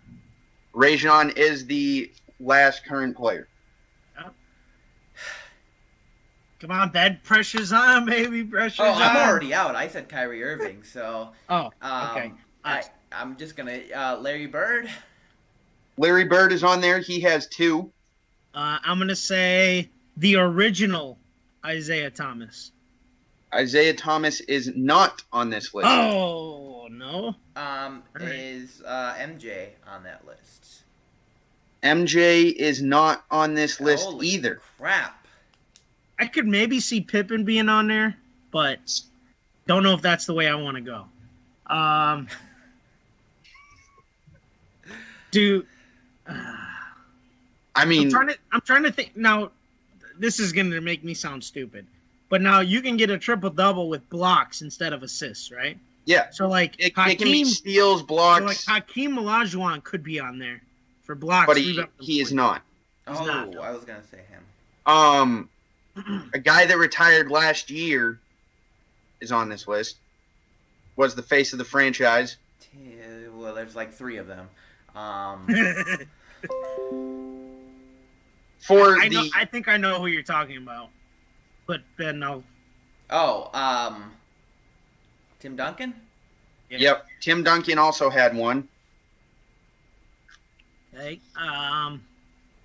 Speaker 3: Rajon is the last current player.
Speaker 2: Yep. Come on, Ben. Pressure's on, baby. Pressure's on.
Speaker 1: I'm already out. I said Kyrie Irving, so.
Speaker 2: Oh, okay.
Speaker 1: I'm just going to. Larry Bird.
Speaker 3: Larry Bird is on there. He has 2.
Speaker 2: I'm going to say the original Isaiah Thomas.
Speaker 3: Isaiah Thomas is not on this list.
Speaker 2: Oh, no.
Speaker 1: Is MJ on that list?
Speaker 3: MJ is not on this list
Speaker 1: Holy
Speaker 3: either.
Speaker 1: Crap.
Speaker 2: I could maybe see Pippen being on there, but don't know if that's the way I want to go. Dude,
Speaker 3: I mean,
Speaker 2: I'm trying to think. Now, this is going to make me sound stupid, but now you can get a triple-double with blocks instead of assists, right?
Speaker 3: yeah.
Speaker 2: So, like,
Speaker 3: It can be steals, blocks,
Speaker 2: so like Hakeem Olajuwon could be on there for blocks.
Speaker 3: but he is not.
Speaker 1: Oh,
Speaker 2: not.
Speaker 1: I was going to say him.
Speaker 3: A guy that retired last year is on this list. Was the face of the franchise.
Speaker 1: Well, there's like 3 of them.
Speaker 2: I think I know who you're talking about, but Ben, no.
Speaker 1: Oh, Tim Duncan?
Speaker 3: Yep. Tim Duncan also had 1.
Speaker 2: Okay.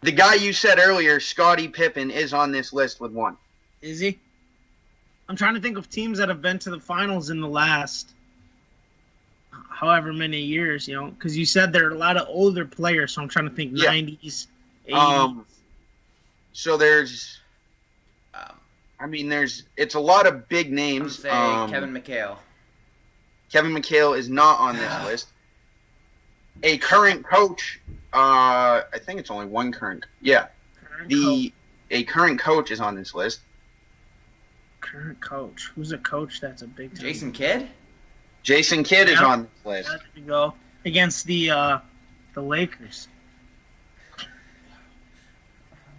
Speaker 3: The guy you said earlier, Scottie Pippen, is on this list with 1.
Speaker 2: Is he? I'm trying to think of teams that have been to the finals in the last however many years, because you said there are a lot of older players, so I'm trying to think 90s, 80s.
Speaker 3: So there's, it's a lot of big names.
Speaker 1: Say Kevin McHale.
Speaker 3: Kevin McHale is not on this list. A current coach, I think it's only one current. Yeah. A current coach is on this list.
Speaker 2: Current coach. Who's a coach that's a big time?
Speaker 1: Jason Kidd?
Speaker 3: Jason Kidd is on this list.
Speaker 2: There you go. Against the Lakers.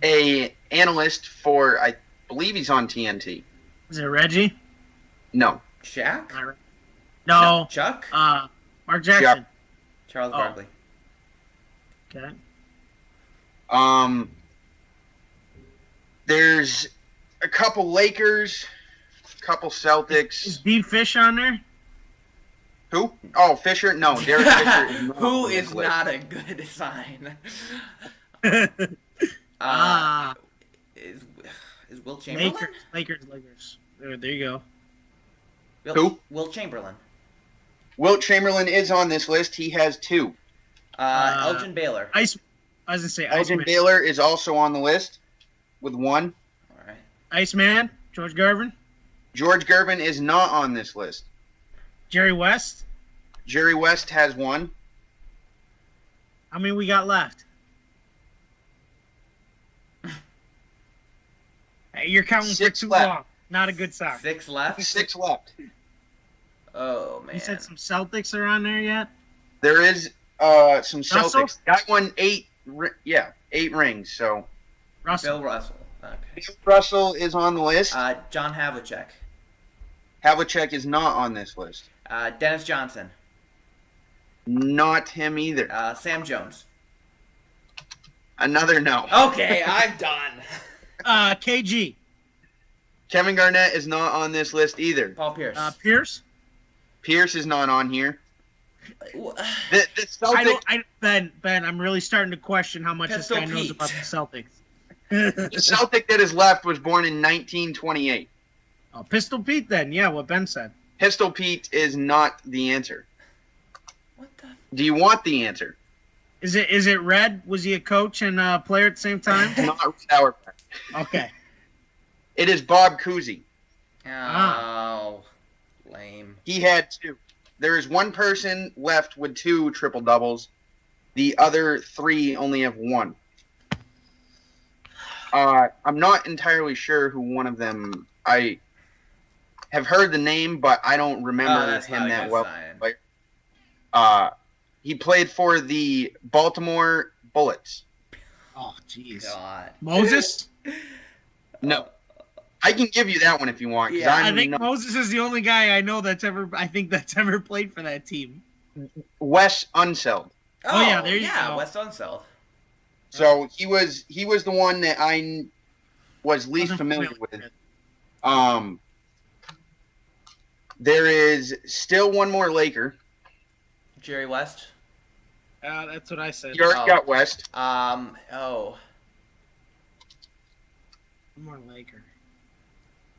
Speaker 3: A analyst for, I believe he's on TNT.
Speaker 2: Is it Reggie?
Speaker 3: No.
Speaker 1: Shaq?
Speaker 2: No.
Speaker 1: Chuck?
Speaker 2: Mark Jackson.
Speaker 1: Charles Barkley.
Speaker 2: Okay.
Speaker 3: There's a couple Lakers, a couple Celtics.
Speaker 2: Is Steve Fish on there?
Speaker 3: Who? Oh, Fisher? No, Derek Fisher is not.
Speaker 1: Who
Speaker 3: on this
Speaker 1: is
Speaker 3: list.
Speaker 1: not a good sign? Is Will Chamberlain?
Speaker 2: Lakers. There you go.
Speaker 3: Who?
Speaker 1: Will Chamberlain.
Speaker 3: Wilt Chamberlain is on this list. He has 2.
Speaker 1: Elgin Baylor.
Speaker 2: I was going to say
Speaker 3: Elgin
Speaker 2: Iceman.
Speaker 3: Baylor is also on the list with 1.
Speaker 1: All right.
Speaker 2: Iceman. George Gervin.
Speaker 3: George Gervin is not on this list.
Speaker 2: Jerry West.
Speaker 3: Jerry West has 1.
Speaker 2: How many we got left? Hey, you're counting
Speaker 3: 6
Speaker 2: for too
Speaker 3: left.
Speaker 2: long. Not a good sign.
Speaker 1: 6 left?
Speaker 3: 6 left.
Speaker 1: Oh, man.
Speaker 2: You said some Celtics are on there yet?
Speaker 3: There is some
Speaker 2: Russell?
Speaker 3: Celtics. Got won 8 rings. So
Speaker 2: Russell.
Speaker 1: Bill Russell. Okay.
Speaker 3: Bill Russell is on the list.
Speaker 1: John Havlicek.
Speaker 3: Havlicek is not on this list.
Speaker 1: Dennis Johnson.
Speaker 3: Not him either.
Speaker 1: Sam Jones.
Speaker 3: Another no.
Speaker 1: Okay, I'm done.
Speaker 2: KG.
Speaker 3: Kevin Garnett is not on this list either.
Speaker 1: Paul Pierce.
Speaker 2: Pierce.
Speaker 3: Pierce is not on here. The Celtics,
Speaker 2: Ben, I'm really starting to question how much
Speaker 1: Pistol
Speaker 2: this guy knows
Speaker 1: Pete.
Speaker 2: about the Celtics.
Speaker 3: the Celtic that is left was born in 1928.
Speaker 2: Oh, Pistol Pete then. Yeah, what Ben said.
Speaker 3: Pistol Pete is not the answer.
Speaker 1: What the?
Speaker 3: Do you want the answer?
Speaker 2: Is it Red? Was he a coach and a player at the same time?
Speaker 3: Not Red Auerbach.
Speaker 2: Okay.
Speaker 3: It is Bob Cousy.
Speaker 1: Oh, lame.
Speaker 3: He had 2. There is one person left with 2 triple doubles. The other 3 only have 1. I'm not entirely sure who one of them. I have heard the name, but I don't remember him that well. He played for the Baltimore Bullets.
Speaker 2: Oh, jeez.
Speaker 1: God.
Speaker 2: Moses?
Speaker 3: No. I can give you that one if you want.
Speaker 1: Yeah,
Speaker 2: I think Moses is the only guy I know that's ever played for that team.
Speaker 3: Wes Unseld.
Speaker 2: Oh, yeah, there you go.
Speaker 1: West on South.
Speaker 3: So he was the one that I was least familiar with. There is still one more Laker.
Speaker 1: Jerry West.
Speaker 2: That's what I said.
Speaker 3: You already got West.
Speaker 2: One more Laker.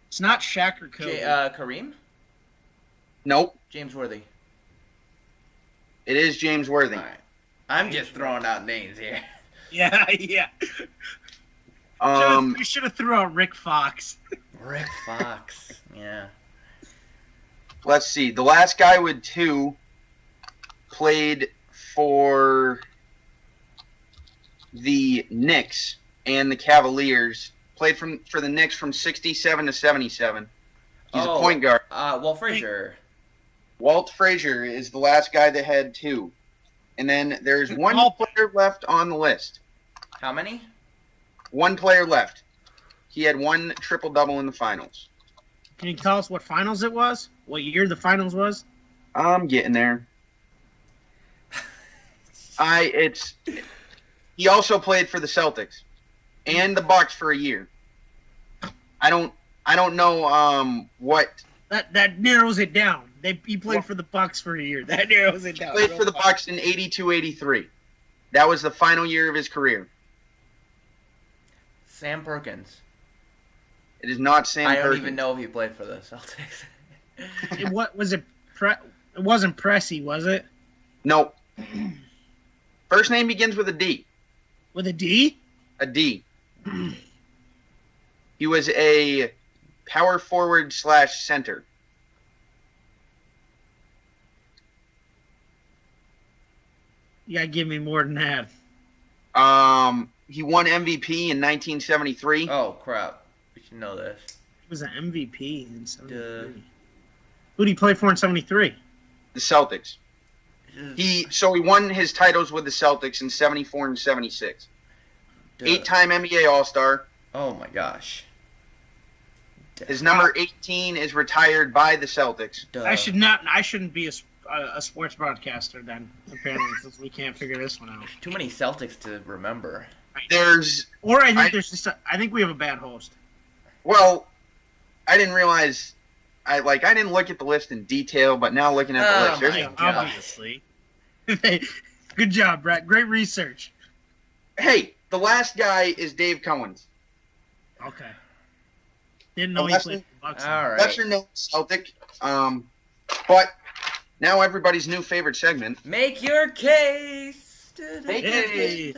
Speaker 2: It's not Shaq or Kobe.
Speaker 1: Kareem?
Speaker 3: Nope.
Speaker 1: James Worthy.
Speaker 3: It is James Worthy.
Speaker 1: All right. I'm just throwing out names here.
Speaker 2: Yeah. We should have threw out Rick Fox.
Speaker 1: Rick Fox. Yeah.
Speaker 3: Let's see. The last guy with 2 played for the Knicks and the Cavaliers. Played for the Knicks from 67 to 77. He's a point guard.
Speaker 1: Walt Frazier.
Speaker 3: Walt Frazier is the last guy that had 2. And then there's one player left on the list.
Speaker 1: How many?
Speaker 3: One player left. He had 1 triple-double in the finals.
Speaker 2: Can you tell us what finals it was? What year the finals was?
Speaker 3: I'm getting there. He also played for the Celtics and the Bucks for a year. I don't know what
Speaker 2: that narrows it down. He played for the Bucks for a year. That narrows it down.
Speaker 3: He played for the Bucks in 82-83. That was the final year of his career.
Speaker 1: Sam Perkins.
Speaker 3: It is not Sam Perkins.
Speaker 1: I don't even know if he played for the Celtics.
Speaker 2: It wasn't Pressey, was it?
Speaker 3: Nope. First name begins with a D.
Speaker 2: With a D?
Speaker 3: A D. He was a power forward / center.
Speaker 2: You gotta give me more than that.
Speaker 3: He won MVP in 1973.
Speaker 1: Oh, crap. We should know this.
Speaker 2: He was an MVP in 73. Who did he play for in 73?
Speaker 3: The Celtics. He won his titles with the Celtics in 74 and 76. 8-time NBA All-Star.
Speaker 1: Oh, my gosh.
Speaker 3: His number 18 is retired by the Celtics.
Speaker 2: I shouldn't be a sports broadcaster then, apparently, since we can't figure this one out.
Speaker 1: Too many Celtics to remember.
Speaker 2: I think we have a bad host.
Speaker 3: Well, I didn't realize. I didn't look at the list in detail, but now looking at the list,
Speaker 2: obviously. Good job, Brett. Great research.
Speaker 3: Hey, the last guy is Dave Cowens.
Speaker 2: Okay. Didn't know he played for the Bucks.
Speaker 1: All right.
Speaker 3: Lesser known Celtic. But now everybody's new favorite segment.
Speaker 1: Make your case.
Speaker 2: Hey,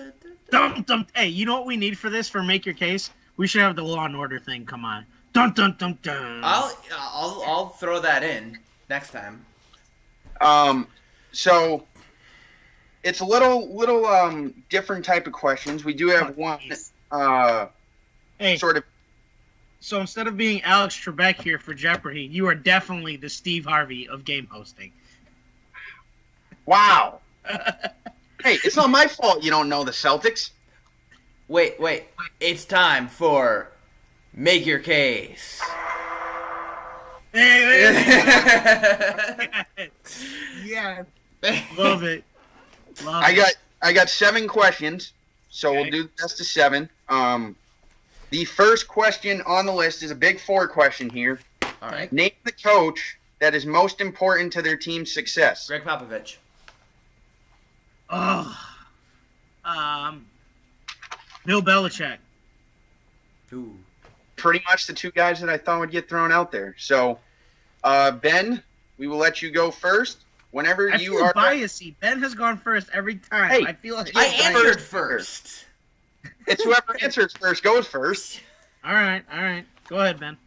Speaker 2: you know what we need for this? For Make Your Case? We should have the Law and Order thing come on. Dun dun dun dun.
Speaker 1: I'll throw that in next time.
Speaker 3: So it's a little different type of questions. We do have one sort of.
Speaker 2: So instead of being Alex Trebek here for Jeopardy, you are definitely the Steve Harvey of game hosting.
Speaker 3: Wow. Hey, it's not my fault you don't know the Celtics.
Speaker 1: Wait. It's time for Make Your Case.
Speaker 2: Yeah. Love it.
Speaker 3: I got 7 questions, so we'll do the best of 7. The first question on the list is a big 4 question here.
Speaker 1: All right.
Speaker 3: Name the coach that is most important to their team's success.
Speaker 1: Greg Popovich.
Speaker 2: Bill Belichick.
Speaker 1: Ooh.
Speaker 3: Pretty much the 2 guys that I thought would get thrown out there. So, Ben, we will let you go first. Whenever
Speaker 2: I
Speaker 3: you
Speaker 2: feel
Speaker 3: are
Speaker 2: biasy. Ben has gone first every time.
Speaker 3: Hey,
Speaker 2: I feel like
Speaker 1: I answered first.
Speaker 3: It's whoever answers first goes first.
Speaker 2: All right. Go ahead, Ben.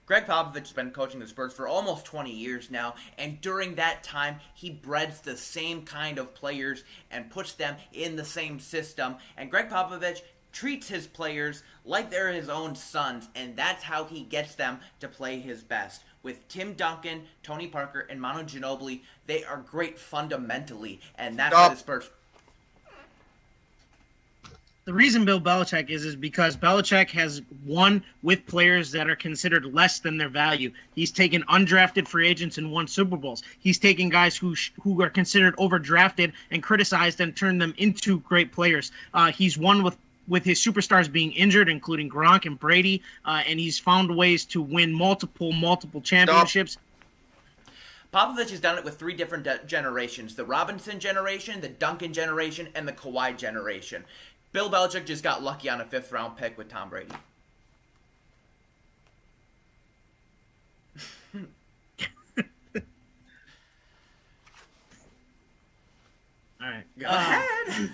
Speaker 1: Greg Popovich has been coaching the Spurs for almost 20 years now, and during that time, he breeds the same kind of players and puts them in the same system. And Greg Popovich treats his players like they're his own sons, and that's how he gets them to play his best. With Tim Duncan, Tony Parker, and Manu Ginobili, they are great fundamentally, and that's why the Spurs...
Speaker 2: The reason Bill Belichick is because Belichick has won with players that are considered less than their value. He's taken undrafted free agents and won Super Bowls. He's taken guys who are considered overdrafted and criticized and turned them into great players. He's won with his superstars being injured, including Gronk and Brady, and he's found ways to win multiple championships.
Speaker 1: Popovich has done it with three different generations: the Robinson generation, the Duncan generation, and the Kawhi generation. Bill Belichick just got lucky on a 5th-round pick with Tom Brady.
Speaker 2: All right.
Speaker 1: Go ahead.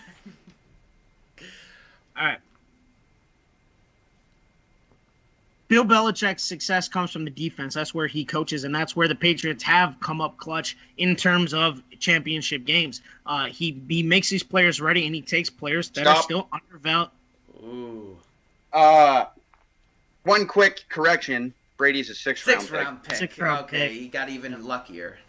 Speaker 2: All right. Bill Belichick's success comes from the defense. That's where he coaches, and that's where the Patriots have come up clutch in terms of championship games. He makes these players ready, and he takes players that are still undervalued.
Speaker 1: Ooh.
Speaker 3: One quick correction. Brady's a 6th-round pick.
Speaker 1: 6th-round pick. He got even luckier.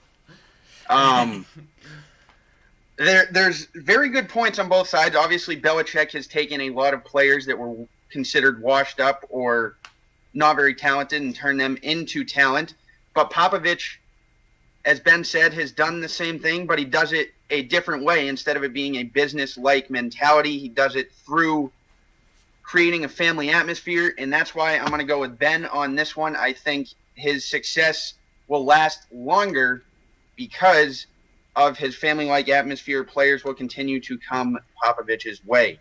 Speaker 3: There's very good points on both sides. Obviously, Belichick has taken a lot of players that were considered washed up or not very talented and turned them into talent. But Popovich, as Ben said, has done the same thing, but he does it a different way. Instead of it being a business-like mentality, he does it through creating a family atmosphere, and that's why I'm going to go with Ben on this one. I think his success will last longer because of his family-like atmosphere. Players will continue to come Popovich's way.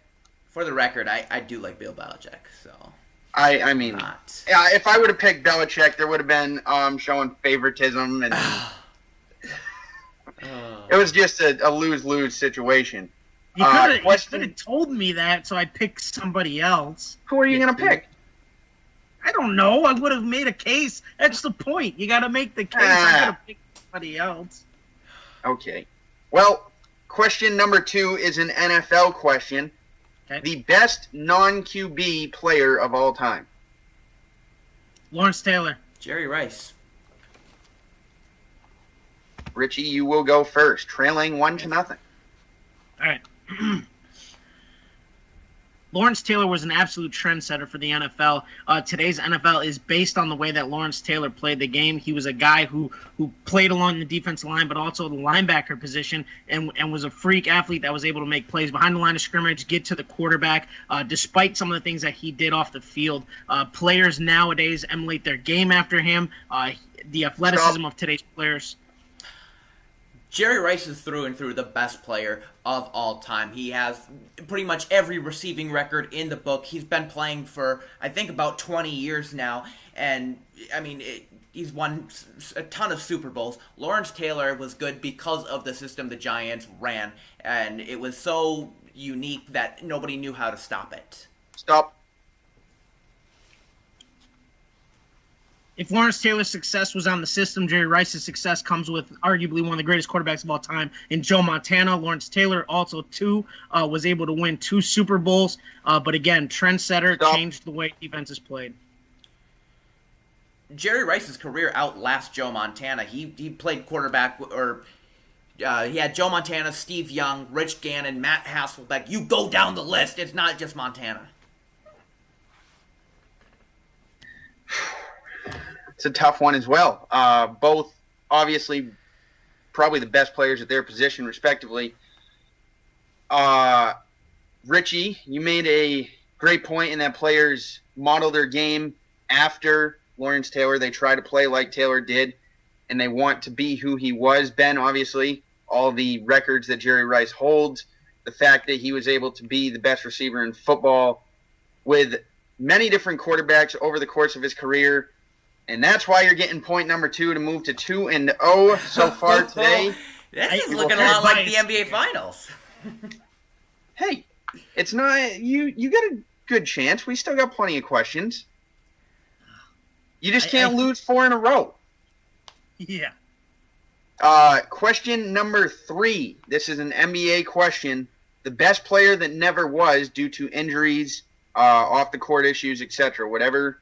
Speaker 1: For the record, I do like Bill Belichick, so...
Speaker 3: I mean, yeah, if I would have picked Belichick, there would have been showing favoritism, and it was just a lose-lose situation.
Speaker 2: You could have told me that, so I picked somebody else.
Speaker 3: Who are you going to pick?
Speaker 2: I don't know. I would have made a case. That's the point. You got to make the case. I could have picked somebody else.
Speaker 3: Okay. Well, question number 2 is an NFL question. Okay. The best non-QB player of all time.
Speaker 2: Lawrence Taylor.
Speaker 1: Jerry Rice.
Speaker 3: Richie, you will go first, trailing 1-0.
Speaker 2: All right. Lawrence Taylor was an absolute trendsetter for the NFL. Today's NFL is based on the way that Lawrence Taylor played the game. He was a guy who played along the defensive line, but also the linebacker position, and was a freak athlete that was able to make plays behind the line of scrimmage, get to the quarterback, despite some of the things that he did off the field. Players nowadays emulate their game after him. The athleticism of today's players.
Speaker 1: Jerry Rice is through and through the best player of all time. He has pretty much every receiving record in the book. He's been playing for, I think, about 20 years now. And, I mean, he's won a ton of Super Bowls. Lawrence Taylor was good because of the system the Giants ran. And it was so unique that nobody knew how to stop it.
Speaker 3: Stop.
Speaker 2: If Lawrence Taylor's success was on the system, Jerry Rice's success comes with arguably one of the greatest quarterbacks of all time in Joe Montana. Lawrence Taylor also, was able to win 2 Super Bowls. But again, trendsetter, changed the way defense is played.
Speaker 1: Jerry Rice's career outlasts Joe Montana. He played quarterback, he had Joe Montana, Steve Young, Rich Gannon, Matt Hasselbeck. You go down the list. It's not just Montana.
Speaker 3: It's a tough one as well. Both, obviously, probably the best players at their position, respectively. Richie, you made a great point in that players model their game after Lawrence Taylor. They try to play like Taylor did, and they want to be who he was. Ben, obviously, all the records that Jerry Rice holds, the fact that he was able to be the best receiver in football with many different quarterbacks over the course of his career. And that's why you're getting point number 2 to move to 2-0 so far today.
Speaker 1: This is looking a lot like the NBA Finals.
Speaker 3: Hey, it's not you got a good chance. We still got plenty of questions. You just can't lose 4 in a row.
Speaker 2: Yeah.
Speaker 3: Question number 3. This is an NBA question. The best player that never was due to injuries, off the court issues, etc. Whatever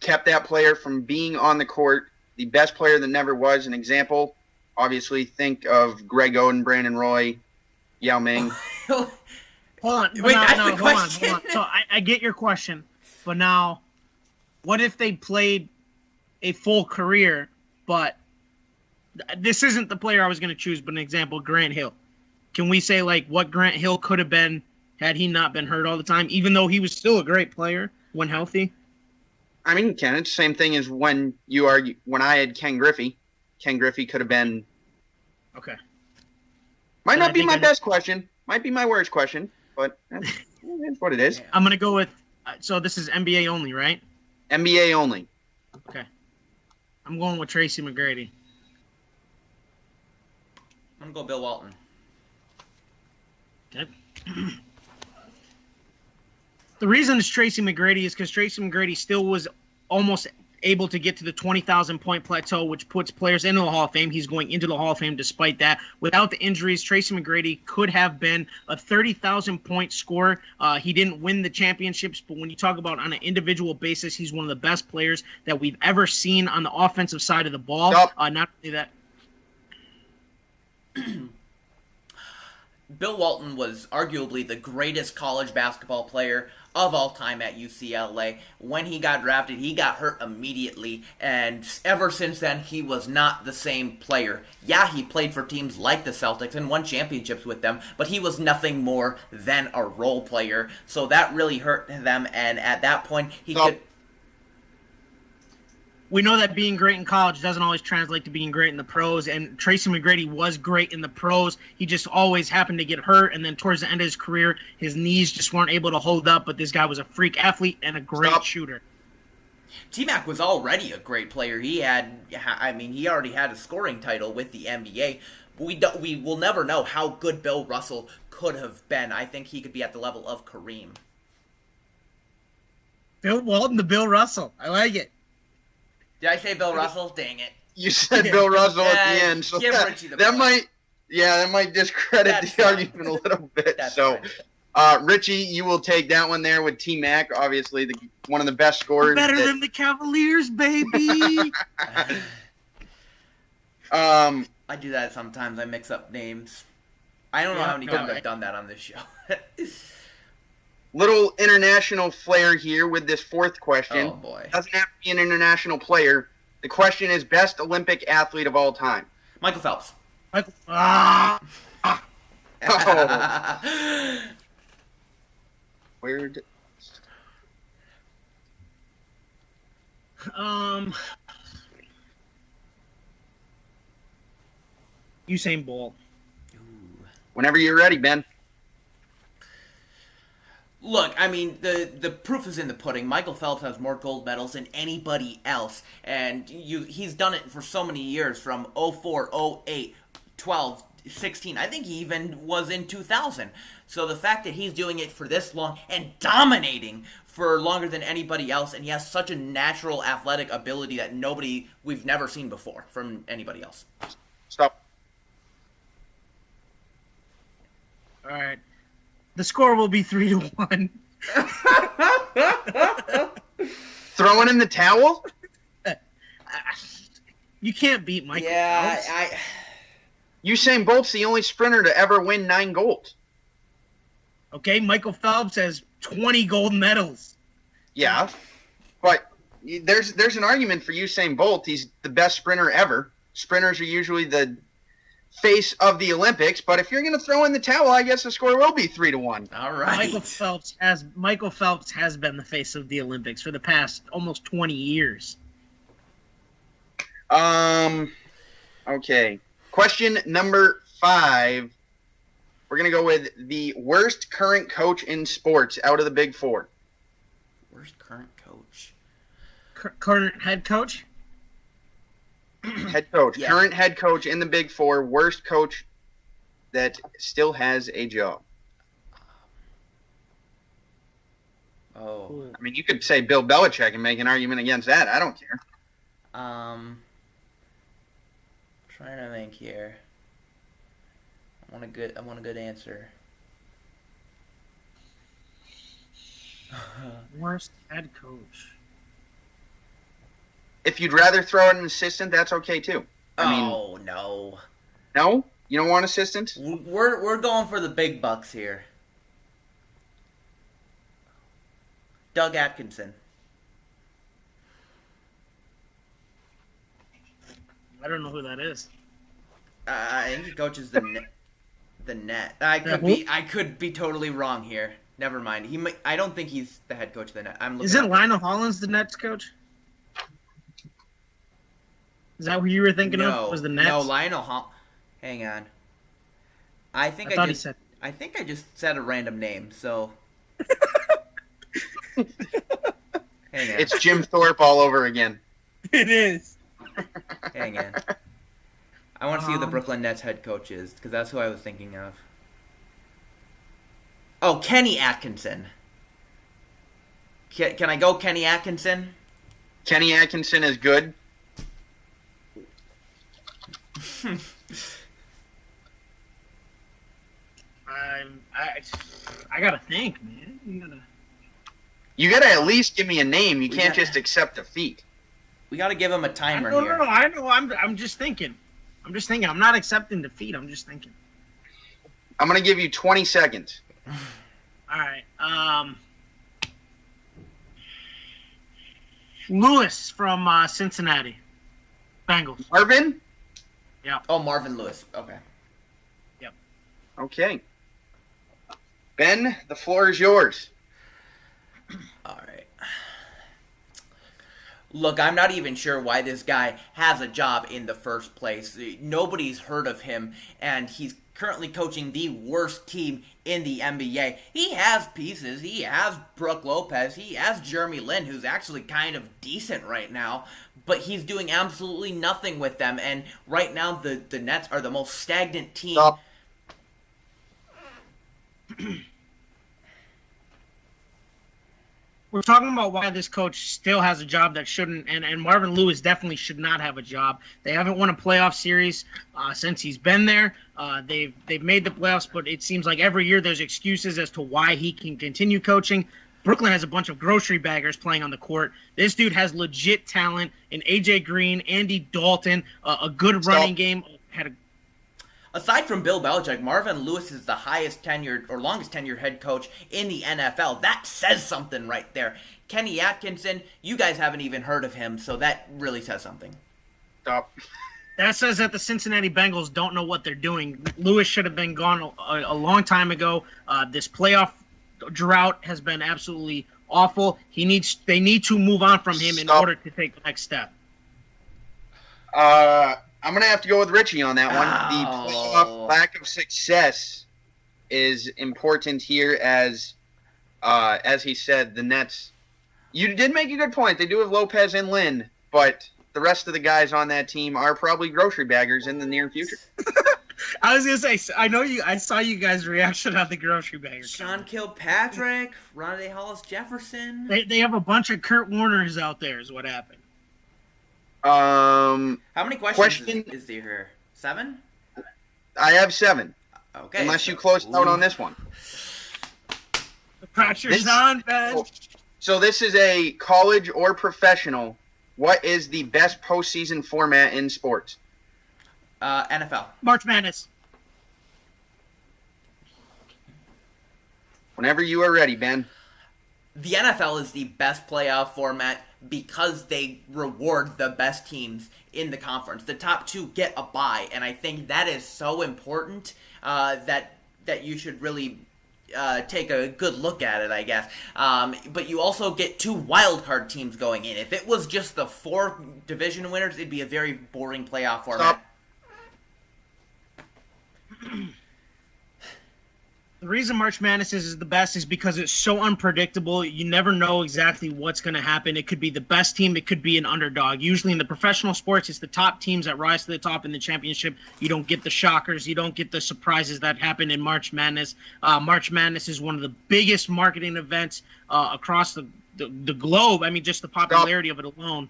Speaker 3: kept that player from being on the court. The best player that never was. An example, obviously, think of Greg Oden, Brandon Roy, Yao Ming.
Speaker 2: Hold on.
Speaker 1: Wait, that's the question?
Speaker 2: Hold on. So I get your question, but now, what if they played a full career, but this isn't the player I was going to choose, but an example, Grant Hill. Can we say, like, what Grant Hill could have been had he not been hurt all the time, even though he was still a great player when healthy?
Speaker 3: I mean, Ken, it's the same thing as when I had Ken Griffey. Ken Griffey could have been.
Speaker 2: Okay.
Speaker 3: Might not be my best question. Might be my worst question, but that's what it is.
Speaker 2: I'm going to go with. So this is NBA only, right?
Speaker 3: NBA only.
Speaker 2: Okay. I'm going with Tracy McGrady.
Speaker 1: I'm going to go Bill Walton.
Speaker 2: Okay. The reason it's Tracy McGrady is because Tracy McGrady still was almost able to get to the 20,000 point plateau, which puts players into the Hall of Fame. He's going into the Hall of Fame despite that. Without the injuries, Tracy McGrady could have been a 30,000 point scorer. He didn't win the championships, but when you talk about on an individual basis, he's one of the best players that we've ever seen on the offensive side of the ball.
Speaker 3: Stop.
Speaker 2: Not only that.
Speaker 1: Bill Walton was arguably the greatest college basketball player of all time at UCLA. When he got drafted, he got hurt immediately, and ever since then, he was not the same player. Yeah, he played for teams like the Celtics and won championships with them, but he was nothing more than a role player, so that really hurt them, and at that point, he could...
Speaker 2: We know that being great in college doesn't always translate to being great in the pros, and Tracy McGrady was great in the pros. He just always happened to get hurt, and then towards the end of his career, his knees just weren't able to hold up, but this guy was a freak athlete and a great shooter.
Speaker 1: T-Mac was already a great player. He already had a scoring title with the NBA. We will never know how good Bill Russell could have been. I think he could be at the level of Kareem.
Speaker 2: Bill Walton to Bill Russell. I like it.
Speaker 1: Did I say Bill Russell? Dang it.
Speaker 3: You said Bill Russell at the end, so that might discredit the argument a little bit. So, Richie, you will take that one there with T-Mac, obviously one of the best scorers.
Speaker 2: Better than the Cavaliers, baby.
Speaker 1: I do that sometimes. I mix up names. I don't know how many times I've done that on this show.
Speaker 3: Little international flair here with this fourth question.
Speaker 1: Oh, boy.
Speaker 3: Doesn't have to be an international player. The question is best Olympic athlete of all time.
Speaker 1: Michael Phelps.
Speaker 3: Oh. Weird.
Speaker 2: Usain Bolt.
Speaker 3: Whenever you're ready, Ben.
Speaker 1: Look, I mean, the proof is in the pudding. Michael Phelps has more gold medals than anybody else, and he's done it for so many years, from 04, 08, 12, 16. I think he even was in 2000. So the fact that he's doing it for this long and dominating for longer than anybody else, and he has such a natural athletic ability that we've never seen before from anybody else.
Speaker 3: Stop.
Speaker 2: All right. The score will be 3-1.
Speaker 3: Throwing in the towel?
Speaker 2: You can't beat Michael Phelps.
Speaker 3: Usain Bolt's the only sprinter to ever win 9 gold.
Speaker 2: Okay, Michael Phelps has 20 gold medals.
Speaker 3: Yeah, but there's an argument for Usain Bolt. He's the best sprinter ever. Sprinters are usually the face of the Olympics, but if you're going to throw in the towel, I guess the score will be 3-1.
Speaker 1: All right.
Speaker 2: Michael Phelps has been the face of the Olympics for the past almost 20 years.
Speaker 3: Okay. Question number 5. We're going to go with the worst current coach in sports out of the Big Four.
Speaker 1: Worst current coach?
Speaker 2: Current head coach?
Speaker 3: Head coach.
Speaker 1: Yeah.
Speaker 3: Current head coach in the Big Four. Worst coach that still has a job.
Speaker 1: Oh.
Speaker 3: I mean, you could say Bill Belichick and make an argument against that. I don't care.
Speaker 1: Trying to think here. I want a good answer.
Speaker 2: Worst head coach.
Speaker 3: If you'd rather throw in an assistant, that's okay too.
Speaker 1: No.
Speaker 3: No? You don't want assistants?
Speaker 1: We're going for the big bucks here. Doug Atkinson.
Speaker 2: I don't know who that is.
Speaker 1: I think he coaches the net. I could be totally wrong here. Never mind. I don't think he's the head coach of the net.
Speaker 2: Isn't Lionel Hollins the Nets coach? Is that who you were thinking of? Was the Nets?
Speaker 1: No, Lionel Hollins. Hang on. I think I just said a random name. So. Hang on.
Speaker 3: It's Jim Thorpe all over again.
Speaker 2: It is.
Speaker 1: Hang on. I want to see who the Brooklyn Nets head coach is, because that's who I was thinking of. Oh, Kenny Atkinson. Can I go Kenny Atkinson?
Speaker 3: Kenny Atkinson is good.
Speaker 2: I gotta think, man.
Speaker 3: You gotta at least give me a name. You can't just accept defeat.
Speaker 1: We gotta give him a timer here.
Speaker 2: No, I know. I'm just thinking. I'm not accepting defeat. I'm just thinking.
Speaker 3: I'm gonna give you 20 seconds.
Speaker 2: All right. Lewis from Cincinnati Bengals.
Speaker 3: Marvin?
Speaker 2: Yeah.
Speaker 1: Oh, Marvin Lewis. Okay.
Speaker 2: Yep.
Speaker 3: Okay. Ben, the floor is yours.
Speaker 1: All right. Look, I'm not even sure why this guy has a job in the first place. Nobody's heard of him, and he's currently coaching the worst team in the NBA. He has pieces. He has Brook Lopez. He has Jeremy Lin, who's actually kind of decent right now, but he's doing absolutely nothing with them. And right now, the Nets are the most stagnant team.
Speaker 3: Stop.
Speaker 2: We're talking about why this coach still has a job that shouldn't, and Marvin Lewis definitely should not have a job. They haven't won a playoff series since he's been there. They've made the playoffs, but it seems like every year there's excuses as to why he can continue coaching. Brooklyn has a bunch of grocery baggers playing on the court. This dude has legit talent in A.J. Green, Andy Dalton, a good running game.
Speaker 1: Aside from Bill Belichick, Marvin Lewis is the highest tenured or longest tenured head coach in the NFL. That says something right there. Kenny Atkinson, you guys haven't even heard of him, so that really says something.
Speaker 3: Stop.
Speaker 2: That says that the Cincinnati Bengals don't know what they're doing. Lewis should have been gone a long time ago. This playoff drought has been absolutely awful. They need to move on from him in order to take the next step.
Speaker 3: I'm going to have to go with Richie on that one. The playoff lack of success is important here as he said, the Nets. You did make a good point. They do have Lopez and Lin, but the rest of the guys on that team are probably grocery baggers in the near future.
Speaker 2: I was going to say, I saw you guys' reaction on the grocery bagger.
Speaker 1: Sean Kilpatrick, Rondé Hollis-Jefferson.
Speaker 2: They have a bunch of Kurt Warners out there is what happened.
Speaker 1: How many questions is there here? 7?
Speaker 3: I have 7.
Speaker 1: Okay.
Speaker 3: Unless you closed out on this one.
Speaker 2: The pressure's on, Ben.
Speaker 3: So this is a college or professional. What is the best postseason format in sports?
Speaker 1: NFL.
Speaker 2: March Madness.
Speaker 3: Whenever you are ready, Ben.
Speaker 1: The NFL is the best playoff format because they reward the best teams in the conference. The top 2 get a bye, and I think that is so important that you should really take a good look at it, I guess. But you also get 2 wildcard teams going in. If it was just the 4 division winners, it'd be a very boring playoff format.
Speaker 2: The reason March Madness is the best is because it's so unpredictable. You never know exactly what's going to happen. It could be the best team. It could be an underdog. Usually in the professional sports, it's the top teams that rise to the top in the championship. You don't get the shockers. You don't get the surprises that happen in March Madness. March Madness is one of the biggest marketing events across the globe. I mean, just the popularity of it alone.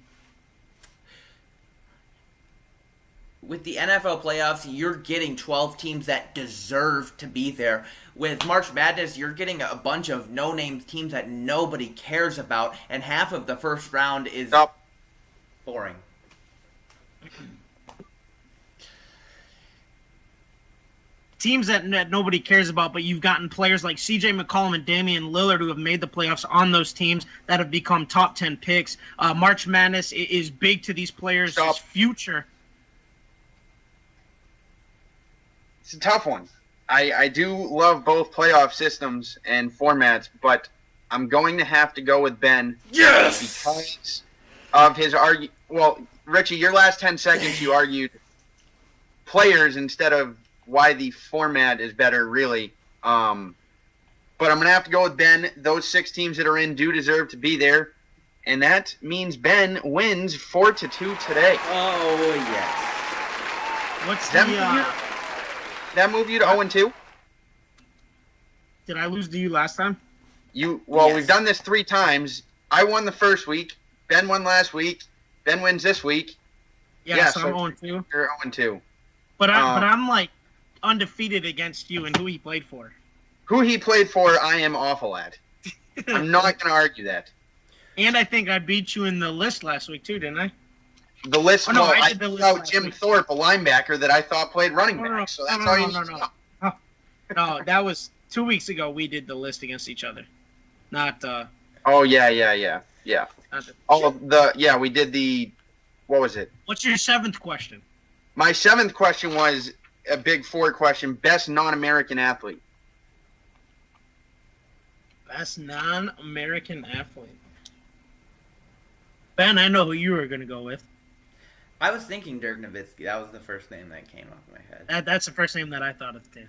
Speaker 1: With the NFL playoffs, you're getting 12 teams that deserve to be there. With March Madness, you're getting a bunch of no-name teams that nobody cares about, and half of the first round is boring.
Speaker 2: teams that nobody cares about, but you've gotten players like C.J. McCollum and Damian Lillard who have made the playoffs on those teams that have become top 10 picks. March Madness is big to these players' future.
Speaker 3: It's a tough one. I do love both playoff systems and formats, but I'm going to have to go with Ben.
Speaker 1: Yes!
Speaker 3: Because of his Well, Richie, your last 10 seconds, you argued players instead of why the format is better, really. But I'm going to have to go with Ben. Those 6 teams that are in do deserve to be there. And that means Ben wins 4-2 today.
Speaker 1: Oh, yes.
Speaker 2: What's
Speaker 3: That move you to 0-2?
Speaker 2: Did I lose to you last time?
Speaker 3: Yes. We've done this 3 times. I won the first week. Ben won last week. Ben wins this week.
Speaker 2: Yeah, so I'm 0-2.
Speaker 3: You're 0-2.
Speaker 2: But I'm like undefeated against you and who he played for.
Speaker 3: Who he played for, I am awful at. I'm not going to argue that.
Speaker 2: And I think I beat you in the list last week too, didn't I?
Speaker 3: The list.
Speaker 2: I did the list
Speaker 3: out Jim Thorpe, a linebacker that I thought played running back. So that's all you need to know.
Speaker 2: No, that was 2 weeks ago. We did the list against each other, not.
Speaker 3: Oh yeah. We did the. What was it?
Speaker 2: What's your 7th question?
Speaker 3: My 7th question was a Big 4 question: best non-American athlete.
Speaker 2: Best non-American athlete. Ben, I know who you were going to go with.
Speaker 1: I was thinking Dirk Nowitzki. That was the first name that came off my head.
Speaker 2: That's the first name that I thought of too.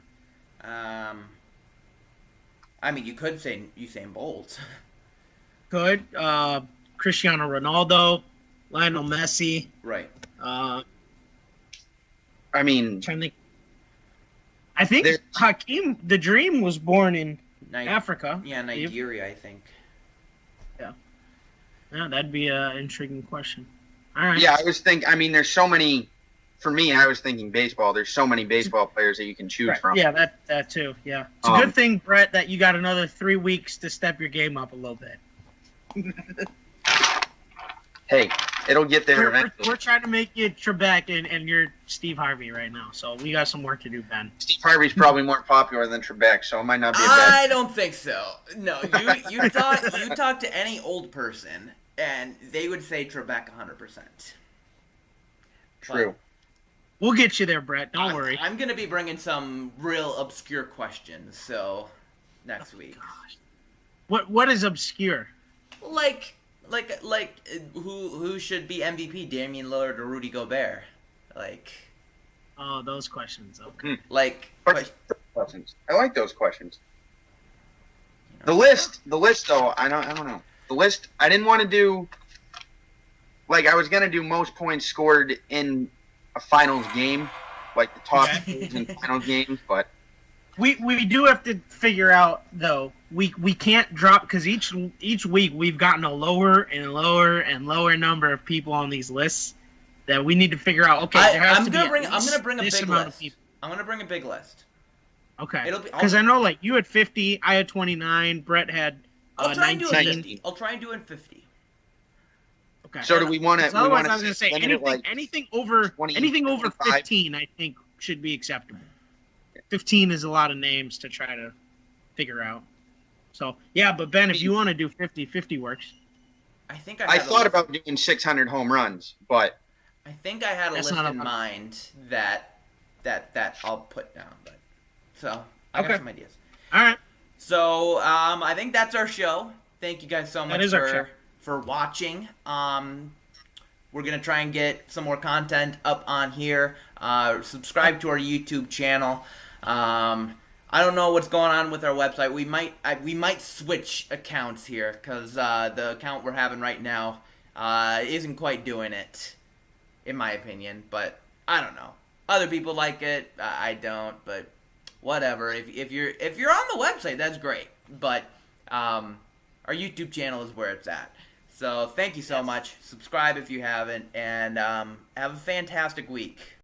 Speaker 1: I mean, you could say Usain Bolt.
Speaker 2: Good. Cristiano Ronaldo, Lionel Messi.
Speaker 1: Right.
Speaker 3: I
Speaker 2: think Hakeem the Dream was born in Africa.
Speaker 1: Yeah, Nigeria, I think.
Speaker 2: Yeah, that'd be an intriguing question. All right.
Speaker 3: Yeah, I was thinking. I mean, there's so many. For me, I was thinking baseball. There's so many baseball players that you can choose from.
Speaker 2: Yeah, that too. Yeah, it's a good thing, Brett, that you got another 3 weeks to step your game up a little bit.
Speaker 3: Hey, it'll get there eventually.
Speaker 2: We're trying to make you Trebek, and you're Steve Harvey right now, so we got some work to do, Ben.
Speaker 3: Steve Harvey's probably more popular than Trebek, so it might not be a bad.
Speaker 1: I don't think so. No, you talk to any old person, and they would say Trebek 100%.
Speaker 3: True.
Speaker 2: We'll get you there, Brett. Don't worry.
Speaker 1: I'm going to be bringing some real obscure questions, so next week.
Speaker 2: What is obscure?
Speaker 1: Like who should be MVP, Damian Lillard or Rudy Gobert?
Speaker 2: Oh, those questions. Okay.
Speaker 3: Questions. I like those questions. The list though, I don't know. The list, I didn't want to do. I was gonna do most points scored in a finals game, like the top in finals games, but
Speaker 2: we do have to figure out though. We can't drop because each week we've gotten a lower and lower and lower number of people on these lists that we need to figure out. Okay,
Speaker 1: I'm gonna bring a big list. I'm gonna bring a big list.
Speaker 2: Okay, because I know you had 50, I had 29, Brett had 19.
Speaker 1: I'll try and do it in 50.
Speaker 2: Okay.
Speaker 3: So do we want to?
Speaker 2: Otherwise, I was going to say anything over 15, I think should be acceptable. 15 is a lot of names to try to figure out. So yeah, but Ben, if you want to do 50, 50 works.
Speaker 1: I
Speaker 3: thought about doing 600 home runs, but
Speaker 1: I think I had a list in mind that I'll put down. But so I got some ideas.
Speaker 2: All right.
Speaker 1: So I think that's our show. Thank you guys so much for watching. We're going to try and get some more content up on here. Subscribe to our YouTube channel. I don't know what's going on with our website. We might switch accounts here because the account we're having right now isn't quite doing it, in my opinion. But I don't know. Other people like it. I don't. But whatever. If you're on the website, that's great. But our YouTube channel is where it's at. So thank you so much. Subscribe if you haven't, and have a fantastic week.